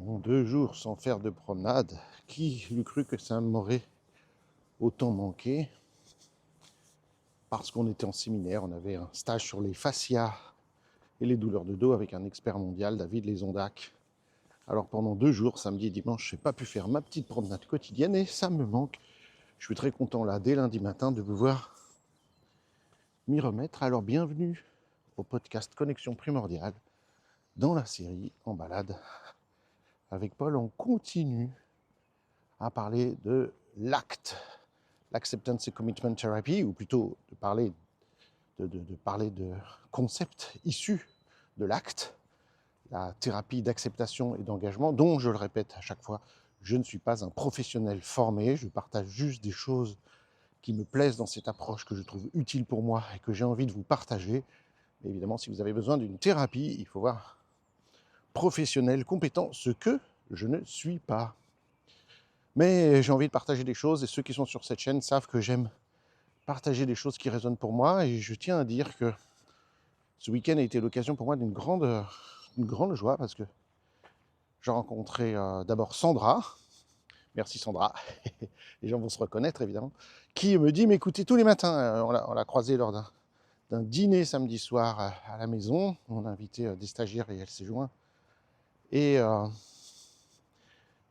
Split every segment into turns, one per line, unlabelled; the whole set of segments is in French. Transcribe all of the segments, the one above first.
Bon, 2 jours sans faire de promenade, qui eût cru que ça m'aurait autant manqué? Parce qu'on était en séminaire, on avait un stage sur les fascias et les douleurs de dos avec un expert mondial, David Lesondac. Alors pendant 2 jours, samedi et dimanche, je n'ai pas pu faire ma petite promenade quotidienne et ça me manque. Je suis très content là, dès lundi matin, de pouvoir m'y remettre. Alors bienvenue au podcast Connexion Primordiale, dans la série En balade. Avec Paul, on continue à parler de l'ACT, l'Acceptance and Commitment Therapy, ou plutôt de parler de concepts issus de l'ACT, la thérapie d'acceptation et d'engagement, dont, je le répète à chaque fois, je ne suis pas un professionnel formé, je partage juste des choses qui me plaisent dans cette approche, que je trouve utile pour moi et que j'ai envie de vous partager. Et évidemment, si vous avez besoin d'une thérapie, il faut voir professionnel, compétent, ce que je ne suis pas. Mais j'ai envie de partager des choses et ceux qui sont sur cette chaîne savent que j'aime partager des choses qui résonnent pour moi. Et je tiens à dire que ce week-end a été l'occasion pour moi d'une grande joie parce que j'ai rencontré d'abord Sandra. Merci Sandra, les gens vont se reconnaître évidemment, qui me dit, mais écoutez, tous les matins, on l'a croisée lors d'un dîner samedi soir à la maison. On a invité des stagiaires et elle s'est jointe. Et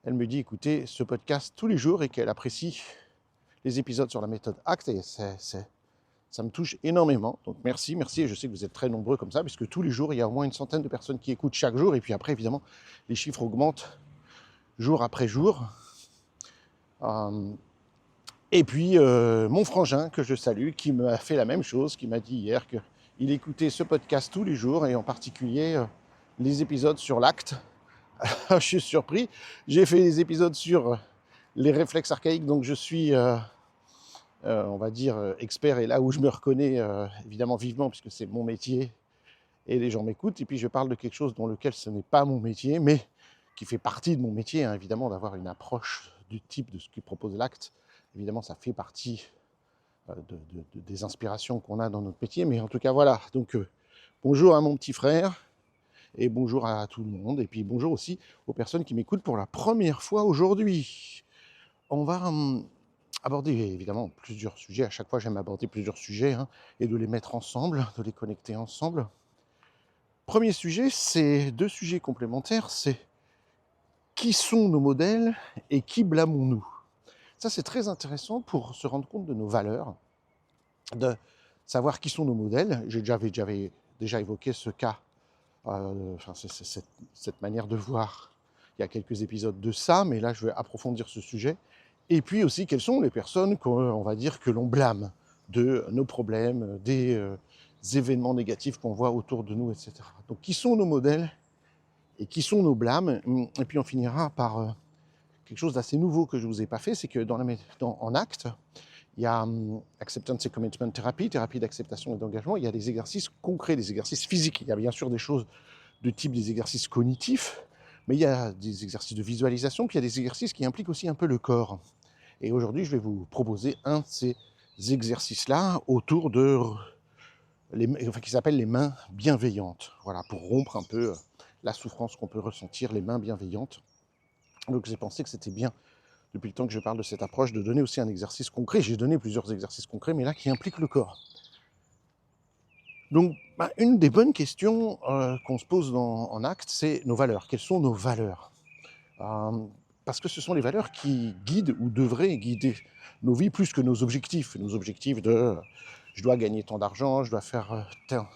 elle me dit, écoutez, ce podcast tous les jours et qu'elle apprécie les épisodes sur la méthode ACT et ça me touche énormément. Donc merci, et je sais que vous êtes très nombreux comme ça, puisque tous les jours, il y a au moins une centaine de personnes qui écoutent chaque jour, et puis après, évidemment, les chiffres augmentent jour après jour. Et puis, mon frangin, que je salue, qui m'a fait la même chose, qui m'a dit hier qu'il écoutait ce podcast tous les jours, et en particulier les épisodes sur l'ACT. Je suis surpris. J'ai fait des épisodes sur les réflexes archaïques, donc je suis... on va dire expert, et là où je me reconnais évidemment vivement, puisque c'est mon métier et les gens m'écoutent. Et puis je parle de quelque chose dans lequel ce n'est pas mon métier, mais qui fait partie de mon métier, hein, évidemment, d'avoir une approche du type de ce que propose l'ACT. Évidemment, ça fait partie des inspirations qu'on a dans notre métier, mais en tout cas, voilà. Donc, bonjour à mon petit frère, et bonjour à tout le monde, et puis bonjour aussi aux personnes qui m'écoutent pour la première fois aujourd'hui. On va aborder évidemment plusieurs sujets. À chaque fois, j'aime aborder plusieurs sujets et de les mettre ensemble, de les connecter ensemble. Premier sujet, c'est 2 sujets complémentaires. C'est qui sont nos modèles et qui blâmons-nous? Ça, c'est très intéressant pour se rendre compte de nos valeurs, de savoir qui sont nos modèles. J'avais déjà évoqué ce cas, cette manière de voir. Il y a quelques épisodes de ça, mais là, je vais approfondir ce sujet. Et puis aussi, quelles sont les personnes qu'on va dire que l'on blâme de nos problèmes, des événements négatifs qu'on voit autour de nous, etc. Donc, qui sont nos modèles et qui sont nos blâmes? Et puis, on finira par quelque chose d'assez nouveau que je ne vous ai pas fait, c'est que en ACT, il y a Acceptance and Commitment Therapy, thérapie d'acceptation et d'engagement, il y a des exercices concrets, des exercices physiques. Il y a bien sûr des choses de type des exercices cognitifs, mais il y a des exercices de visualisation, puis il y a des exercices qui impliquent aussi un peu le corps. Et aujourd'hui, je vais vous proposer un de ces exercices-là autour de qui s'appelle les mains bienveillantes. Voilà, pour rompre un peu la souffrance qu'on peut ressentir, les mains bienveillantes. Donc j'ai pensé que c'était bien, depuis le temps que je parle de cette approche, de donner aussi un exercice concret. J'ai donné plusieurs exercices concrets, mais là qui impliquent le corps. Donc, une des bonnes questions qu'on se pose en ACT, c'est nos valeurs. Quelles sont nos valeurs? Parce que ce sont les valeurs qui guident ou devraient guider nos vies plus que nos objectifs. Nos objectifs de je dois gagner tant d'argent, je dois faire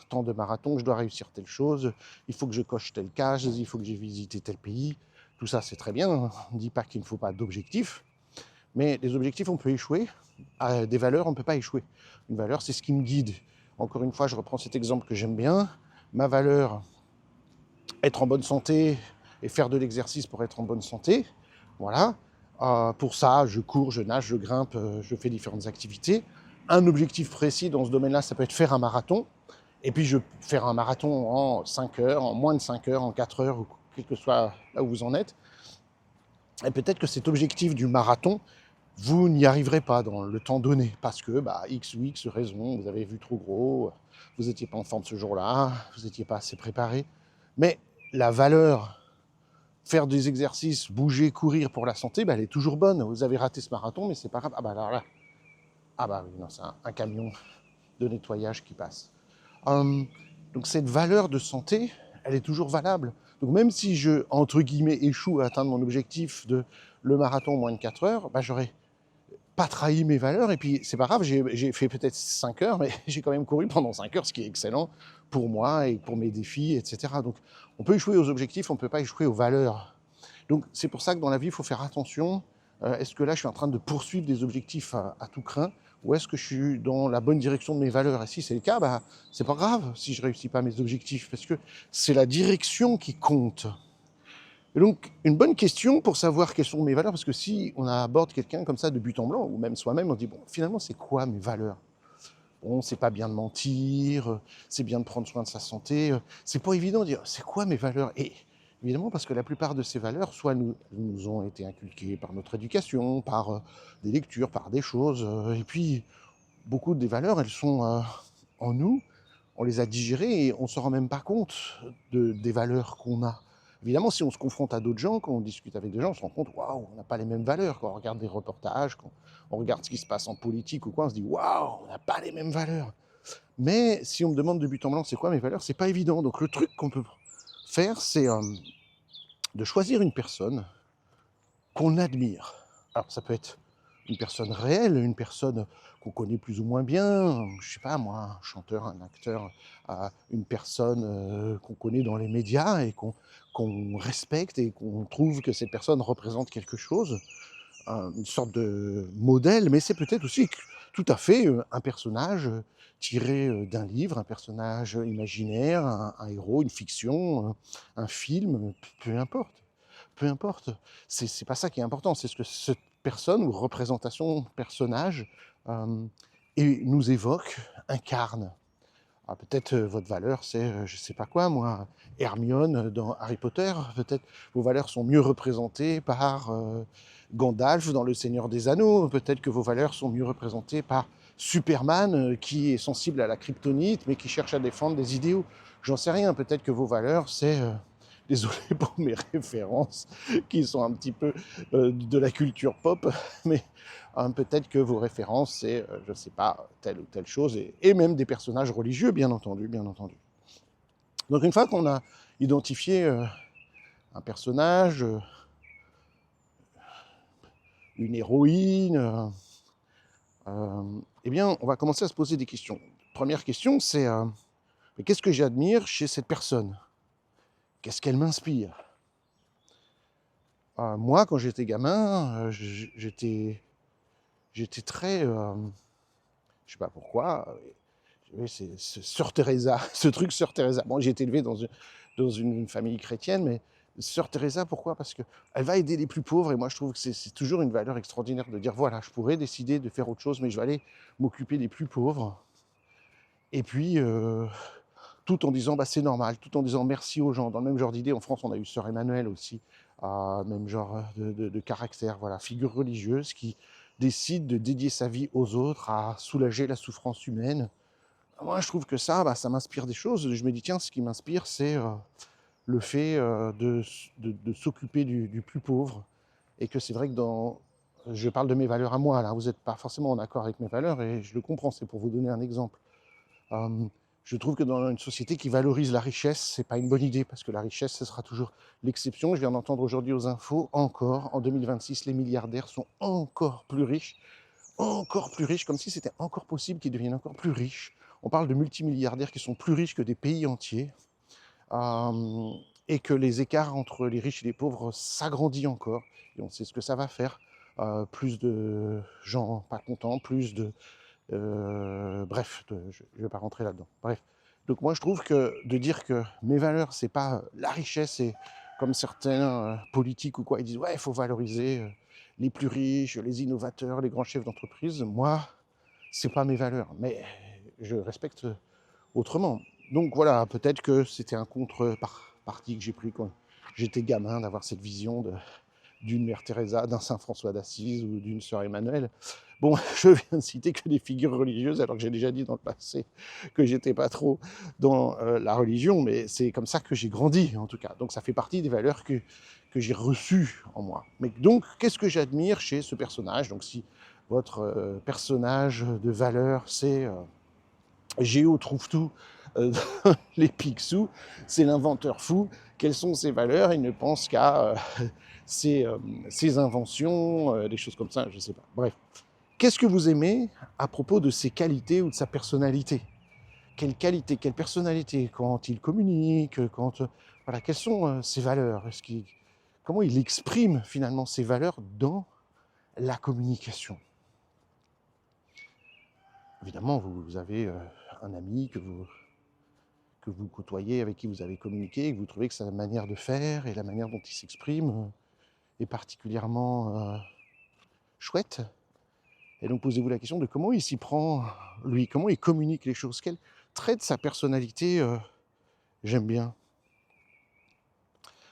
tant de marathons, je dois réussir telle chose, il faut que je coche telle case, il faut que j'ai visité tel pays. Tout ça, c'est très bien. On ne dit pas qu'il ne faut pas d'objectifs, mais les objectifs, on peut échouer. Des valeurs, on ne peut pas échouer. Une valeur, c'est ce qui me guide. Encore une fois, je reprends cet exemple que j'aime bien. Ma valeur, être en bonne santé et faire de l'exercice pour être en bonne santé. Voilà. Pour ça, je cours, je nage, je grimpe, je fais différentes activités. Un objectif précis dans ce domaine-là, ça peut être faire un marathon. Et puis, faire un marathon en 5 heures, en moins de 5 heures, en 4 heures, ou quel que soit là où vous en êtes. Et peut-être que cet objectif du marathon, vous n'y arriverez pas dans le temps donné, parce que X ou X raison, vous avez vu trop gros, vous n'étiez pas en forme ce jour-là, vous n'étiez pas assez préparé. Mais la valeur faire des exercices, bouger, courir pour la santé, elle est toujours bonne. Vous avez raté ce marathon, mais c'est pas grave. Ah bah alors là, ah bah oui, non, c'est un camion de nettoyage qui passe. Hum, donc cette valeur de santé, elle est toujours valable. Donc même si je, entre guillemets, échoue à atteindre mon objectif de le marathon en moins de 4 heures, j'aurais pas trahi mes valeurs. Et puis c'est pas grave, j'ai fait peut-être 5 heures, mais j'ai quand même couru pendant 5 heures, ce qui est excellent pour moi et pour mes défis, etc. Donc on peut échouer aux objectifs, on ne peut pas échouer aux valeurs. Donc c'est pour ça que dans la vie, il faut faire attention. Est-ce que là, je suis en train de poursuivre des objectifs à tout crin, ou est-ce que je suis dans la bonne direction de mes valeurs? Et si c'est le cas, c'est pas grave si je réussis pas mes objectifs, parce que c'est la direction qui compte. Et donc, une bonne question pour savoir quelles sont mes valeurs, parce que si on aborde quelqu'un comme ça de but en blanc, ou même soi-même, on dit, bon, finalement, c'est quoi mes valeurs? Bon, c'est pas bien de mentir, c'est bien de prendre soin de sa santé. C'est pas évident de dire, c'est quoi mes valeurs? Et évidemment, parce que la plupart de ces valeurs, soit nous ont été inculquées par notre éducation, par des lectures, par des choses. Et puis, beaucoup des valeurs, elles sont en nous, on les a digérées et on ne se rend même pas compte des valeurs qu'on a. Évidemment, si on se confronte à d'autres gens, quand on discute avec des gens, on se rend compte, waouh, on n'a pas les mêmes valeurs. Quand on regarde des reportages, quand on regarde ce qui se passe en politique ou quoi, on se dit, waouh, on n'a pas les mêmes valeurs. Mais si on me demande de but en blanc, c'est quoi mes valeurs, c'est pas évident. Donc le truc qu'on peut faire, c'est de choisir une personne qu'on admire. Alors ça peut être une personne réelle, une personne qu'on connaît plus ou moins bien, je sais pas moi, un chanteur, un acteur, une personne qu'on connaît dans les médias et qu'on respecte et qu'on trouve que cette personne représente quelque chose, une sorte de modèle, mais c'est peut-être aussi tout à fait un personnage tiré d'un livre, un personnage imaginaire, un héros, une fiction, un film, peu importe. Peu importe, c'est pas ça qui est important, c'est ce que cette personne ou représentation, personnage, euh, nous évoque, incarne. Ah, peut-être votre valeur, c'est, je sais pas quoi, moi, Hermione dans Harry Potter. Peut-être vos valeurs sont mieux représentées par Gandalf dans Le Seigneur des Anneaux. Peut-être que vos valeurs sont mieux représentées par Superman, qui est sensible à la kryptonite, mais qui cherche à défendre des idéaux. J'en sais rien. Peut-être que vos valeurs, c'est... désolé pour mes références, qui sont un petit peu de la culture pop, mais peut-être que vos références, c'est, je ne sais pas, telle ou telle chose, et même des personnages religieux, bien entendu, bien entendu. Donc une fois qu'on a identifié un personnage, une héroïne, eh bien, on va commencer à se poser des questions. Première question, c'est qu'est-ce que j'admire chez cette personne? Qu'est-ce qu'elle m'inspire? Moi, quand j'étais gamin, j'étais très... je sais pas pourquoi, c'est Sœur Teresa, ce truc Sœur Teresa. Bon, j'ai été élevé dans une famille chrétienne, mais Sœur Teresa, pourquoi? Parce qu'elle va aider les plus pauvres, et moi je trouve que c'est toujours une valeur extraordinaire de dire, voilà, je pourrais décider de faire autre chose, mais je vais aller m'occuper des plus pauvres. Et puis, tout en disant, c'est normal, tout en disant merci aux gens. Dans le même genre d'idée, en France, on a eu Sœur Emmanuel aussi, même genre de caractère, voilà, figure religieuse qui décide de dédier sa vie aux autres, à soulager la souffrance humaine. Moi, je trouve que ça m'inspire des choses. Je me dis, tiens, ce qui m'inspire, c'est le fait de s'occuper du plus pauvre. Et que c'est vrai que je parle de mes valeurs à moi, là, vous n'êtes pas forcément en accord avec mes valeurs, et je le comprends, c'est pour vous donner un exemple. Je trouve que dans une société qui valorise la richesse, c'est pas une bonne idée, parce que la richesse, ce sera toujours l'exception. Je viens d'entendre aujourd'hui aux infos, encore, en 2026, les milliardaires sont encore plus riches, comme si c'était encore possible qu'ils deviennent encore plus riches. On parle de multimilliardaires qui sont plus riches que des pays entiers, euh, et que les écarts entre les riches et les pauvres s'agrandissent encore, et on sait ce que ça va faire. Plus de gens pas contents, plus de bref, je ne vais pas rentrer là-dedans. Bref. Donc moi, je trouve que de dire que mes valeurs, c'est pas la richesse, et comme certains politiques ou quoi, ils disent, ouais, il faut valoriser les plus riches, les innovateurs, les grands chefs d'entreprise. Moi, c'est pas mes valeurs, mais je respecte autrement. Donc voilà, peut-être que c'était un contre-parti que j'ai pris quand j'étais gamin, d'avoir cette vision d'une mère Teresa, d'un saint François d'Assise ou d'une sœur Emmanuel. Bon, je viens de citer que des figures religieuses, alors que j'ai déjà dit dans le passé que j'étais pas trop dans la religion, mais c'est comme ça que j'ai grandi, en tout cas. Donc ça fait partie des valeurs que j'ai reçues en moi. Mais donc, qu'est-ce que j'admire chez ce personnage? Donc si votre personnage de valeur, c'est Géo trouve tout, les Picsou, c'est l'inventeur fou. Quelles sont ses valeurs? Il ne pense qu'à ses, ses inventions, des choses comme ça, je ne sais pas. Bref. Qu'est-ce que vous aimez à propos de ses qualités ou de sa personnalité? Quelle qualité, quelle personnalité quand il communique, quand voilà, quelles sont ses valeurs? Comment il exprime finalement ses valeurs dans la communication? Évidemment, vous avez un ami que vous côtoyez, avec qui vous avez communiqué, et que vous trouvez que sa manière de faire et la manière dont il s'exprime est particulièrement chouette. Et donc posez-vous la question de comment il s'y prend, lui, comment il communique les choses, quel trait de sa personnalité j'aime bien.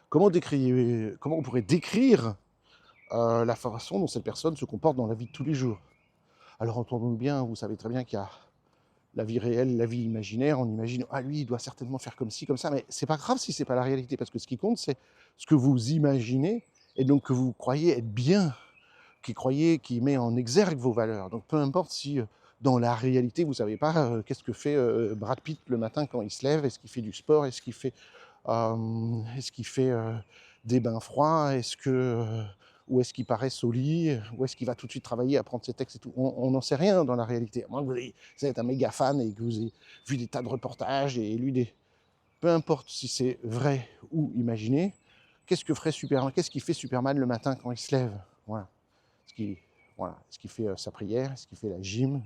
Comment on pourrait décrire la façon dont cette personne se comporte dans la vie de tous les jours? Alors entendons bien, vous savez très bien qu'il y a la vie réelle, la vie imaginaire, on imagine, ah lui, il doit certainement faire comme ci, comme ça, mais c'est pas grave si c'est pas la réalité, parce que ce qui compte, c'est ce que vous imaginez, et donc que vous croyez être bien, qui met en exergue vos valeurs. Donc peu importe si dans la réalité, vous savez pas qu'est-ce que fait Brad Pitt le matin quand il se lève, est-ce qu'il fait du sport, est-ce qu'il fait des bains froids, ou est-ce qu'il paraisse au lit, ou est-ce qu'il va tout de suite travailler, apprendre ses textes et tout. On n'en sait rien dans la réalité. À moins que vous êtes un méga fan et que vous ayez vu des tas de reportages et lu des... Peu importe si c'est vrai ou imaginé, qu'est-ce qu'il fait Superman le matin quand il se lève? Voilà. Est-ce qu'il fait sa prière? Est-ce qu'il fait la gym?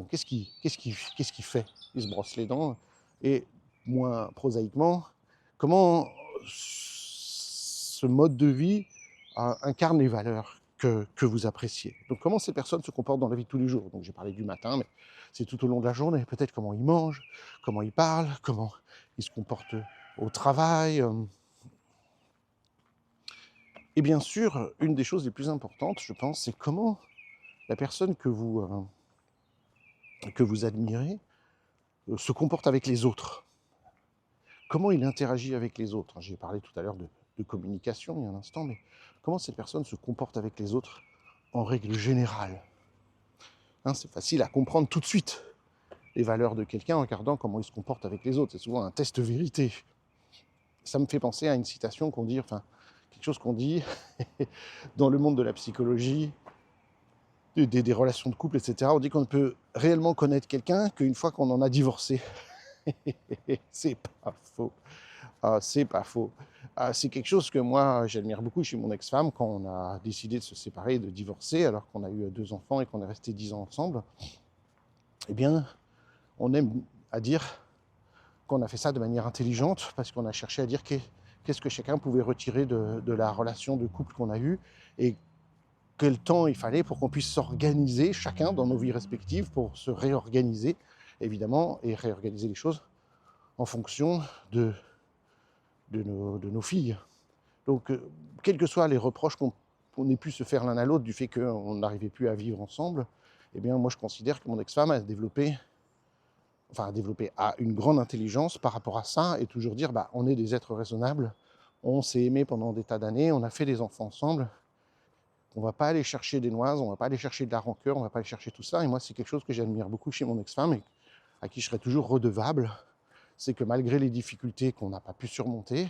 Qu'est-ce qu'il fait? Il se brosse les dents. Et moins prosaïquement, comment ce mode de vie incarne les valeurs que vous appréciez. Donc comment ces personnes se comportent dans la vie de tous les jours. Donc j'ai parlé du matin, mais c'est tout au long de la journée. Peut-être comment ils mangent, comment ils parlent, comment ils se comportent au travail. Et bien sûr, une des choses les plus importantes, je pense, c'est comment la personne que vous admirez se comporte avec les autres. Comment il interagit avec les autres? J'ai parlé tout à l'heure de communication il y a un instant, mais comment cette personne se comporte avec les autres en règle générale? C'est facile à comprendre tout de suite les valeurs de quelqu'un en regardant comment il se comporte avec les autres. C'est souvent un test vérité. Ça me fait penser à une citation qu'on dit, enfin, quelque chose qu'on dit dans le monde de la psychologie, des relations de couple, etc. On dit qu'on ne peut réellement connaître quelqu'un qu'une fois qu'on en a divorcé. C'est pas faux. C'est pas faux. C'est quelque chose que moi, j'admire beaucoup chez mon ex-femme quand on a décidé de se séparer, de divorcer, alors qu'on a eu 2 enfants et qu'on est resté 10 ans ensemble. Eh bien, on aime à dire qu'on a fait ça de manière intelligente, parce qu'on a cherché à dire qu'est-ce que chacun pouvait retirer de la relation de couple qu'on a eue, et quel temps il fallait pour qu'on puisse s'organiser, chacun dans nos vies respectives, pour se réorganiser, évidemment, et réorganiser les choses en fonction de nos filles. Donc, quels que soient les reproches qu'on ait pu se faire l'un à l'autre du fait qu'on n'arrivait plus à vivre ensemble, eh bien, moi, je considère que mon ex-femme a développé une grande intelligence par rapport à ça, et toujours dire, bah, on est des êtres raisonnables, on s'est aimés pendant des tas d'années, on a fait des enfants ensemble, on ne va pas aller chercher des noises, on ne va pas aller chercher de la rancœur, on ne va pas aller chercher tout ça. Et moi, c'est quelque chose que j'admire beaucoup chez mon ex-femme et à qui je serai toujours redevable. C'est que malgré les difficultés qu'on n'a pas pu surmonter,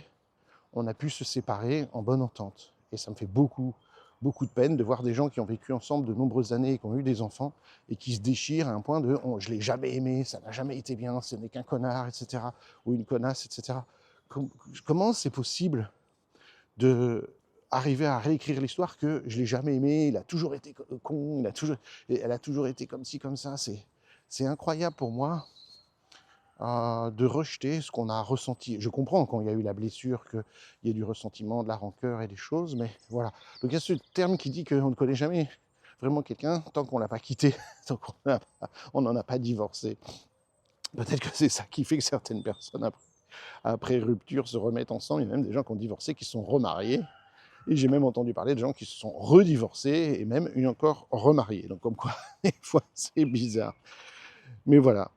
on a pu se séparer en bonne entente. Et ça me fait beaucoup, beaucoup de peine de voir des gens qui ont vécu ensemble de nombreuses années et qui ont eu des enfants et qui se déchirent à un point de je ne l'ai jamais aimé, ça n'a jamais été bien, ce n'est qu'un connard, etc. Ou une connasse, etc. Comment c'est possible de arriver à réécrire l'histoire que je l'ai jamais aimé, il a toujours été con, elle a toujours été comme ci, comme ça. C'est incroyable pour moi de rejeter ce qu'on a ressenti. Je comprends quand il y a eu la blessure qu'il y ait du ressentiment, de la rancœur et des choses, mais voilà. Donc il y a ce terme qui dit qu'on ne connaît jamais vraiment quelqu'un tant qu'on ne l'a pas quitté, tant qu'on n'en a pas divorcé. Peut-être que c'est ça qui fait que certaines personnes, après rupture, se remettent ensemble. Il y a même des gens qui ont divorcé, qui se sont remariés, Et j'ai même entendu parler de gens qui se sont redivorcés et même une encore remariée. Donc comme quoi, des fois, c'est bizarre. Mais voilà.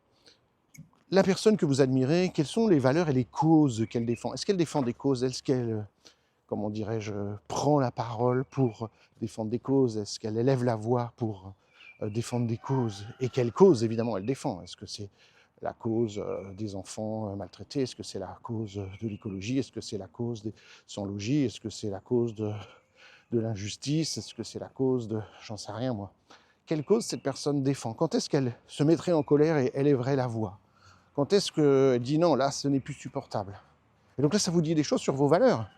La personne que vous admirez, quelles sont les valeurs et les causes qu'elle défend? Est-ce qu'elle défend des causes? Est-ce qu'elle, comment dirais-je, prend la parole pour défendre des causes? Est-ce qu'elle élève la voix pour défendre des causes? Et quelles causes, évidemment, elle défend? Est-ce que c'est la cause des enfants maltraités? Est-ce que c'est la cause de l'écologie? Est-ce que c'est la cause des sans-logis? Est-ce que c'est la cause de l'injustice? Est-ce que c'est la cause de... J'en sais rien, moi. Quelle cause cette personne défend? Quand est-ce qu'elle se mettrait en colère et élèverait la voix? Quand est-ce qu'elle dit non, là, ce n'est plus supportable? Et donc là, ça vous dit des choses sur vos valeurs.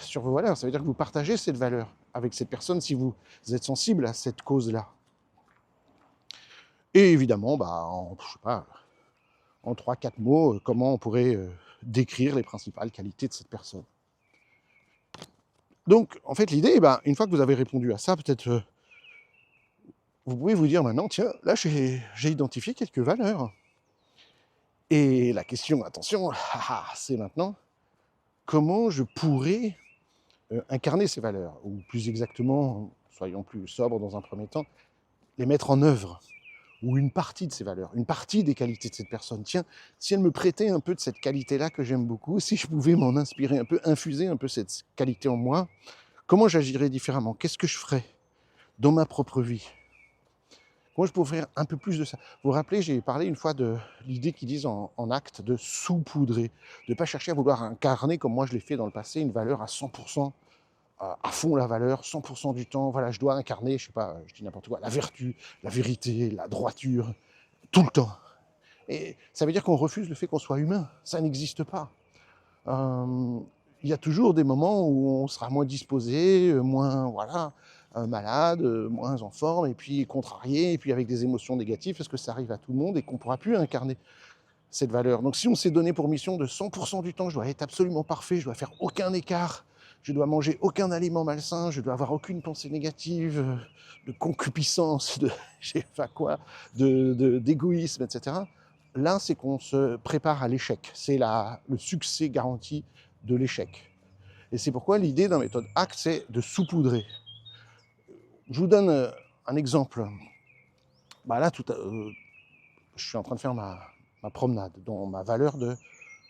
Sur vos valeurs, ça veut dire que vous partagez cette valeur avec cette personne si vous êtes sensible à cette cause-là. Et évidemment, je sais pas, en 3-4 mots, comment on pourrait décrire les principales qualités de cette personne. Donc, en fait, l'idée, une fois que vous avez répondu à ça, peut-être vous pouvez vous dire maintenant, tiens, là, j'ai identifié quelques valeurs. Et la question, attention, c'est maintenant, comment je pourrais incarner ces valeurs, ou plus exactement, soyons plus sobres dans un premier temps, les mettre en œuvre, ou une partie de ces valeurs, une partie des qualités de cette personne. Tiens, si elle me prêtait un peu de cette qualité-là que j'aime beaucoup, si je pouvais m'en inspirer un peu, infuser un peu cette qualité en moi, comment j'agirais différemment? Qu'est-ce que je ferais dans ma propre vie? Comment je pourrais faire un peu plus de ça? Vous vous rappelez, j'ai parlé une fois de l'idée qu'ils disent en acte de saupoudrer, de ne pas chercher à vouloir incarner, comme moi je l'ai fait dans le passé, une valeur à 100%, à fond la valeur, 100% du temps. Voilà, je dois incarner, je sais pas, je dis n'importe quoi, la vertu, la vérité, la droiture, tout le temps. Et ça veut dire qu'on refuse le fait qu'on soit humain. Ça n'existe pas. Il y a toujours des moments où on sera moins disposé, moins malade, moins en forme, et puis contrarié, et puis avec des émotions négatives, parce que ça arrive à tout le monde et qu'on ne pourra plus incarner cette valeur. Donc si on s'est donné pour mission de 100% du temps, je dois être absolument parfait, je dois faire aucun écart, je dois manger aucun aliment malsain, je dois avoir aucune pensée négative, de concupiscence, de je sais pas quoi, d'égoïsme, etc. Là, c'est qu'on se prépare à l'échec. C'est le succès garanti de l'échec. Et c'est pourquoi l'idée d'un méthode ACT, c'est de saupoudrer. Je vous donne un exemple. Là, je suis en train de faire ma promenade, dont ma valeur de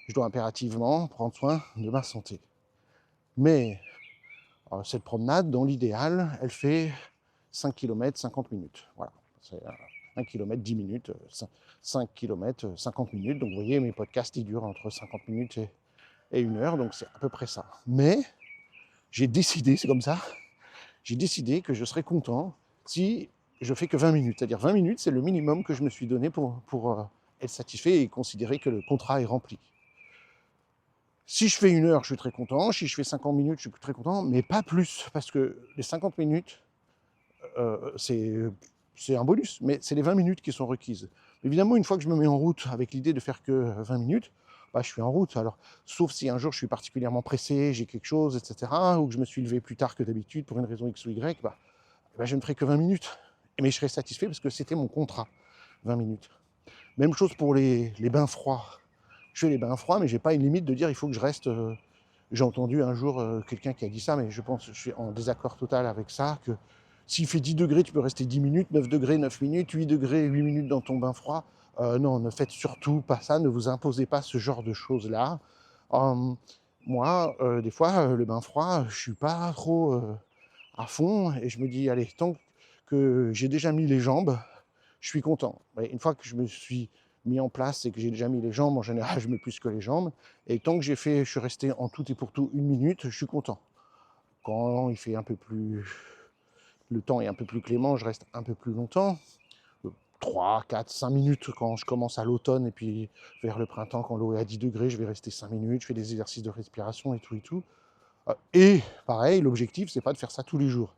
je dois impérativement prendre soin de ma santé. Mais cette promenade, dans l'idéal, elle fait 5 km, 50 minutes. Voilà, c'est 1 km, 10 minutes, 5 km, 50 minutes. Donc vous voyez, mes podcasts, ils durent entre 50 minutes et 1 heure, donc c'est à peu près ça. Mais j'ai décidé, c'est comme ça, j'ai décidé que je serais content si je fais que 20 minutes. C'est-à-dire 20 minutes, c'est le minimum que je me suis donné pour être satisfait et considérer que le contrat est rempli. Si je fais 1 heure, je suis très content. Si je fais 50 minutes, je suis très content, mais pas plus, parce que les 50 minutes, c'est un bonus, mais c'est les 20 minutes qui sont requises. Évidemment, une fois que je me mets en route avec l'idée de faire que 20 minutes, je suis en route. Alors, sauf si un jour je suis particulièrement pressé, j'ai quelque chose, etc., ou que je me suis levé plus tard que d'habitude pour une raison X ou Y, je ne ferai que 20 minutes. Mais je serai satisfait parce que c'était mon contrat, 20 minutes. Même chose pour les bains froids. Je fais les bains froids, mais j'ai pas une limite de dire il faut que je reste. J'ai entendu un jour quelqu'un qui a dit ça, mais je pense que je suis en désaccord total avec ça, que s'il fait 10 degrés, tu peux rester 10 minutes, 9 degrés, 9 minutes, 8 degrés, 8 minutes dans ton bain froid. Non, ne faites surtout pas ça, ne vous imposez pas ce genre de choses-là. Moi, des fois, le bain froid, je suis pas trop à fond, et je me dis, allez, tant que j'ai déjà mis les jambes, je suis content. Et une fois que je me suis mis en place et que j'ai déjà mis les jambes, en général, je mets plus que les jambes. Et tant que je suis resté en tout et pour tout 1 minute, je suis content. Quand il fait un peu plus... Le temps est un peu plus clément, je reste un peu plus longtemps. 3, 4, 5 minutes quand je commence à l'automne, et puis vers le printemps, quand l'eau est à 10 degrés, je vais rester 5 minutes, je fais des exercices de respiration et tout et tout. Et pareil, l'objectif, c'est pas de faire ça tous les jours.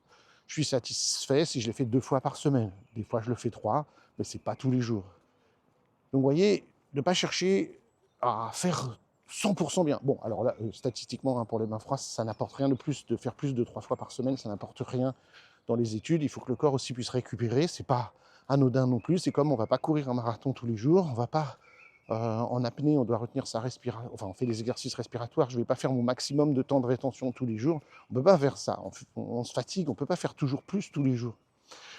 Je suis satisfait si je l'ai fait 2 fois par semaine. Des fois, je le fais 3, mais c'est pas tous les jours. Donc, vous voyez, ne pas chercher à faire 100% bien. Bon, alors là, statistiquement, pour les bains froids, ça n'apporte rien de plus. De faire plus de 3 fois par semaine, ça n'apporte rien dans les études. Il faut que le corps aussi puisse récupérer. C'est pas anodin non plus. C'est comme on va pas courir un marathon tous les jours. On va pas En apnée, on doit retenir sa respiration, enfin on fait des exercices respiratoires, je ne vais pas faire mon maximum de temps de rétention tous les jours. On ne peut pas faire ça, on se fatigue, on ne peut pas faire toujours plus tous les jours.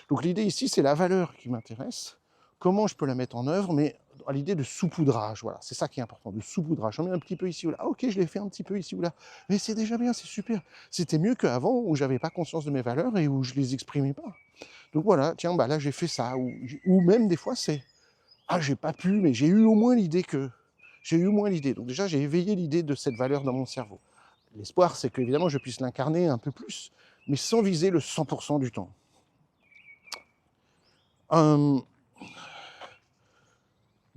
Donc l'idée ici, c'est la valeur qui m'intéresse. Comment je peux la mettre en œuvre, mais à l'idée de saupoudrage, voilà, c'est ça qui est important, de saupoudrage. J'en mets un petit peu ici ou là, ah, ok, je l'ai fait un petit peu ici ou là, mais c'est déjà bien, c'est super. C'était mieux qu'avant où j'avais pas conscience de mes valeurs et où je les exprimais pas. Donc voilà, tiens, bah là j'ai fait ça, ou même des fois c'est, ah j'ai pas pu, mais j'ai eu au moins l'idée que, j'ai eu au moins l'idée. Donc déjà j'ai éveillé l'idée de cette valeur dans mon cerveau. L'espoir, c'est qu'évidemment je puisse l'incarner un peu plus, mais sans viser le 100% du temps. Euh,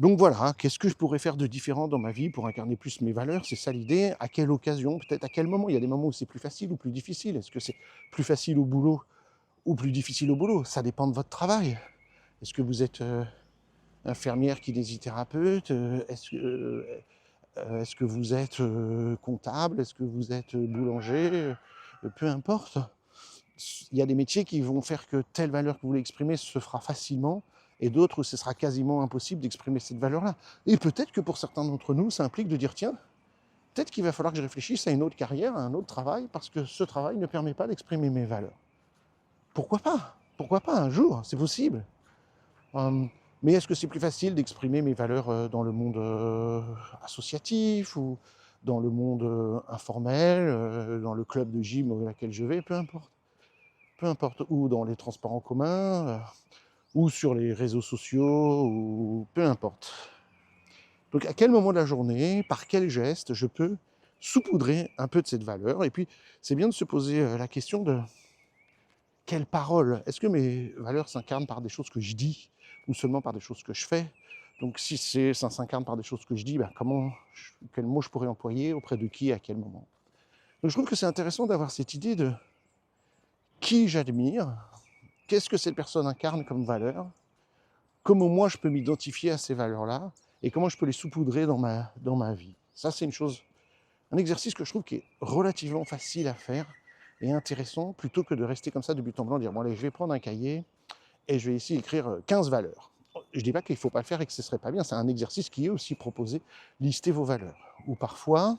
Donc voilà, qu'est-ce que je pourrais faire de différent dans ma vie pour incarner plus mes valeurs? C'est ça l'idée. À quelle occasion? Peut-être à quel moment? Il y a des moments où c'est plus facile ou plus difficile. Est-ce que c'est plus facile au boulot ou plus difficile au boulot? Ça dépend de votre travail. Est-ce que vous êtes infirmière, kinésithérapeute? Est-ce que vous êtes comptable? Est-ce que vous êtes boulanger? Peu importe. Il y a des métiers qui vont faire que telle valeur que vous voulez exprimer se fera facilement, et d'autres où ce sera quasiment impossible d'exprimer cette valeur-là. Et peut-être que pour certains d'entre nous, ça implique de dire, tiens, peut-être qu'il va falloir que je réfléchisse à une autre carrière, à un autre travail, parce que ce travail ne permet pas d'exprimer mes valeurs. Pourquoi pas? Pourquoi pas un jour? C'est possible. Mais est-ce que c'est plus facile d'exprimer mes valeurs dans le monde associatif ou dans le monde informel, dans le club de gym dans lequel je vais? Peu importe. Peu importe, ou dans les transports en commun, ou sur les réseaux sociaux, ou peu importe. Donc à quel moment de la journée, par quel geste, je peux saupoudrer un peu de cette valeur? Et puis, c'est bien de se poser la question de quelles paroles? Est-ce que mes valeurs s'incarnent par des choses que je dis, ou seulement par des choses que je fais? Donc si ça s'incarne par des choses que je dis, quels mots je pourrais employer, auprès de qui, à quel moment? Donc je trouve que c'est intéressant d'avoir cette idée de qui j'admire, qu'est-ce que cette personne incarne comme valeur, comment moi je peux m'identifier à ces valeurs-là, et comment je peux les saupoudrer dans ma vie. Ça, c'est un exercice que je trouve qui est relativement facile à faire et intéressant, plutôt que de rester comme ça de but en blanc, dire bon allez, je vais prendre un cahier et je vais essayer d'écrire 15 valeurs. Je ne dis pas qu'il ne faut pas le faire et que ce ne serait pas bien, c'est un exercice qui est aussi proposé, lister vos valeurs. Ou parfois,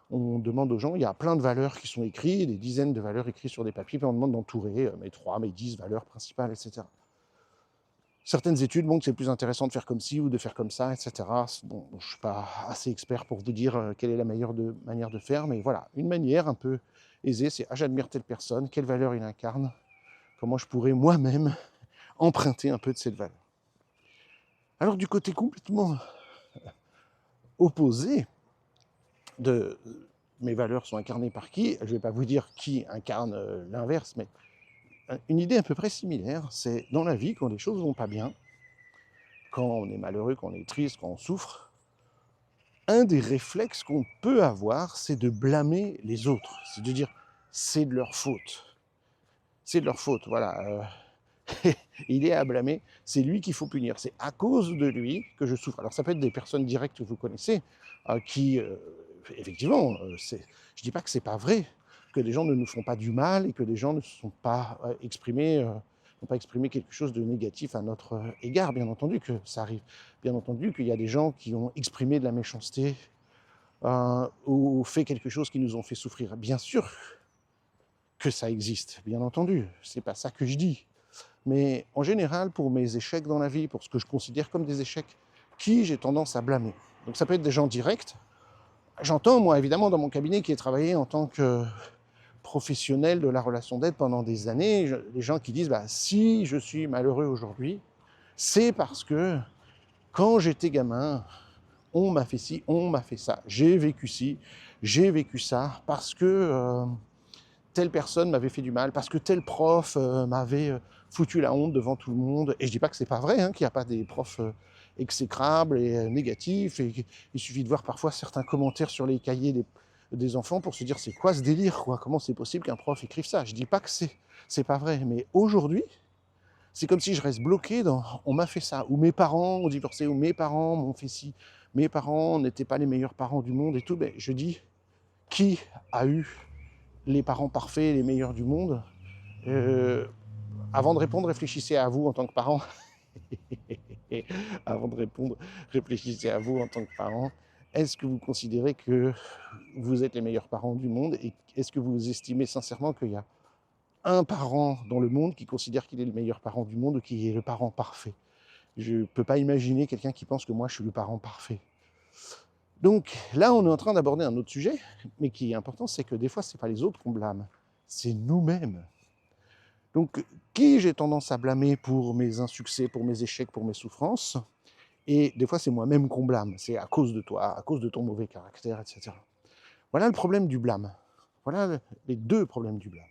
on demande aux gens, il y a plein de valeurs qui sont écrites, des dizaines de valeurs écrites sur des papiers, puis on demande d'entourer mes 3, mes 10 valeurs principales, etc. Certaines études montrent que c'est plus intéressant de faire comme ci ou de faire comme ça, etc. Bon, je ne suis pas assez expert pour vous dire quelle est la meilleure manière de faire, mais voilà, une manière un peu aisée, c'est j'admire telle personne, quelle valeur il incarne, comment je pourrais moi-même emprunter un peu de cette valeur. Alors du côté complètement opposé de mes valeurs sont incarnées par qui? Je ne vais pas vous dire qui incarne l'inverse, mais une idée à peu près similaire, c'est dans la vie, quand les choses ne vont pas bien, quand on est malheureux, quand on est triste, quand on souffre, un des réflexes qu'on peut avoir, c'est de blâmer les autres. C'est de dire, c'est de leur faute. C'est de leur faute, voilà. Il est à blâmer, c'est lui qu'il faut punir. C'est à cause de lui que je souffre. Alors ça peut être des personnes directes que vous connaissez, qui, effectivement, je ne dis pas que c'est pas vrai, que des gens ne nous font pas du mal et que des gens ne se sont pas n'ont pas exprimé quelque chose de négatif à notre égard, bien entendu que ça arrive. Bien entendu qu'il y a des gens qui ont exprimé de la méchanceté ou fait quelque chose qui nous ont fait souffrir. Bien sûr que ça existe, bien entendu. C'est pas ça que je dis. Mais en général, pour mes échecs dans la vie, pour ce que je considère comme des échecs, qui j'ai tendance à blâmer. Donc ça peut être des gens directs. J'entends, moi, évidemment, dans mon cabinet, qui ai travaillé en tant que professionnel de la relation d'aide pendant des années, les gens qui disent si je suis malheureux aujourd'hui, c'est parce que quand j'étais gamin, on m'a fait ci, on m'a fait ça, j'ai vécu ci, j'ai vécu ça, parce que telle personne m'avait fait du mal, parce que tel prof m'avait foutu la honte devant tout le monde. Et je dis pas que c'est pas vrai, qu'il n'y a pas des profs exécrables et négatifs, et il suffit de voir parfois certains commentaires sur les cahiers des enfants pour se dire c'est quoi ce délire, quoi, comment c'est possible qu'un prof écrive ça. Je dis pas que c'est pas vrai, mais aujourd'hui, c'est comme si je reste bloqué dans on m'a fait ça, ou mes parents ont divorcé, ou mes parents m'ont fait ci, mes parents n'étaient pas les meilleurs parents du monde et tout. Ben, je dis, qui a eu les parents parfaits, les meilleurs du monde? Avant de répondre, réfléchissez à vous en tant que parent. Et avant de répondre, réfléchissez à vous en tant que parent. Est-ce que vous considérez que vous êtes les meilleurs parents du monde et est-ce que vous estimez sincèrement qu'il y a un parent dans le monde qui considère qu'il est le meilleur parent du monde ou qui est le parent parfait? Je ne peux pas imaginer quelqu'un qui pense que moi je suis le parent parfait. Donc là, on est en train d'aborder un autre sujet, mais qui est important, c'est que des fois, ce n'est pas les autres qu'on blâme, c'est nous-mêmes. Donc, qui j'ai tendance à blâmer pour mes insuccès, pour mes échecs, pour mes souffrances? Et des fois, c'est moi-même qu'on blâme. C'est à cause de toi, à cause de ton mauvais caractère, etc. Voilà le problème du blâme. Voilà les deux problèmes du blâme,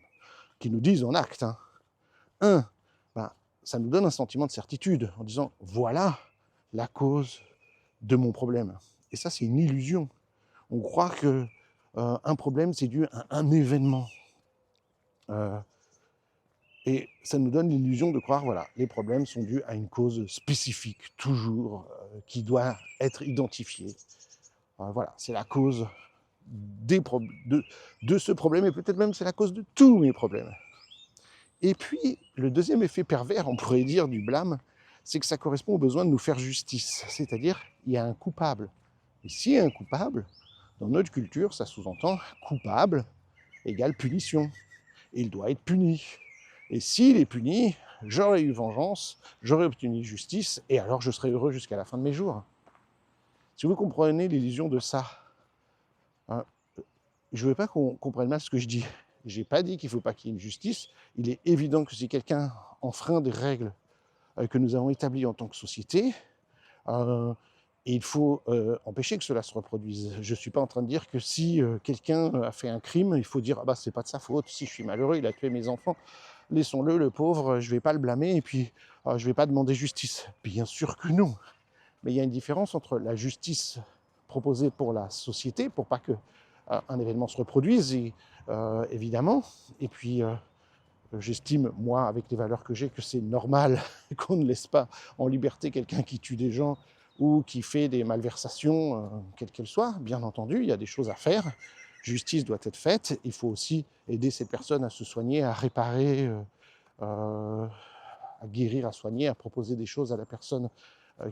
qui nous disent en acte. Un, ben, ça nous donne un sentiment de certitude, en disant, voilà la cause de mon problème. Et ça, c'est une illusion. On croit que un problème, c'est dû à un événement. Et ça nous donne l'illusion de croire, voilà, les problèmes sont dus à une cause spécifique, toujours, qui doit être identifiée. Voilà, c'est la cause de ce problème, et peut-être même c'est la cause de tous mes problèmes. Et puis, le deuxième effet pervers, on pourrait dire, du blâme, c'est que ça correspond au besoin de nous faire justice. C'est-à-dire, il y a un coupable. Et s'il y a un coupable, dans notre culture, ça sous-entend coupable égale punition. Et il doit être puni. Et s'il est puni, j'aurais eu vengeance, j'aurais obtenu justice, et alors je serais heureux jusqu'à la fin de mes jours. Si vous comprenez l'illusion de ça, hein, je ne veux pas qu'on comprenne mal ce que je dis. Je n'ai pas dit qu'il ne faut pas qu'il y ait une justice. Il est évident que si quelqu'un enfreint des règles que nous avons établies en tant que société, il faut empêcher que cela se reproduise. Je ne suis pas en train de dire que si quelqu'un a fait un crime, il faut dire « ah bah c'est pas de sa faute, si je suis malheureux, il a tué mes enfants, laissons-le, le pauvre, je ne vais pas le blâmer et puis je ne vais pas demander justice ». Bien sûr que non. Mais il y a une différence entre la justice proposée pour la société, pour pas que un événement se reproduise, et, évidemment, et puis j'estime, moi, avec les valeurs que j'ai, que c'est normal qu'on ne laisse pas en liberté quelqu'un qui tue des gens ou qui fait des malversations, quelles qu'elles soient. Bien entendu, il y a des choses à faire. Justice doit être faite. Il faut aussi aider ces personnes à se soigner, à réparer, à guérir, à soigner, à proposer des choses à la personne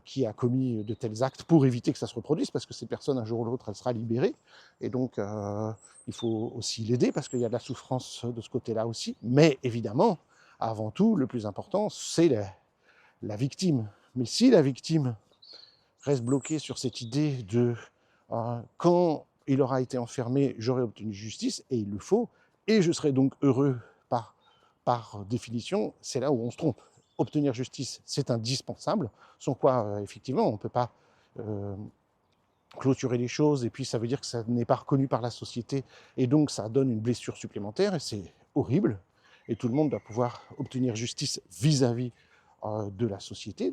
qui a commis de tels actes pour éviter que ça se reproduise, parce que cette personne, un jour ou l'autre, elle sera libérée. Et donc, il faut aussi l'aider, parce qu'il y a de la souffrance de ce côté-là aussi. Mais évidemment, avant tout, le plus important, c'est la victime. Mais si la victime reste bloquée sur cette idée de quand il aura été enfermé, j'aurai obtenu justice, et il le faut, et je serai donc heureux par définition, c'est là où on se trompe. Obtenir justice, c'est indispensable, sans quoi, effectivement, on ne peut pas clôturer les choses, et puis ça veut dire que ça n'est pas reconnu par la société, et donc ça donne une blessure supplémentaire, et c'est horrible, et tout le monde doit pouvoir obtenir justice vis-à-vis de la société,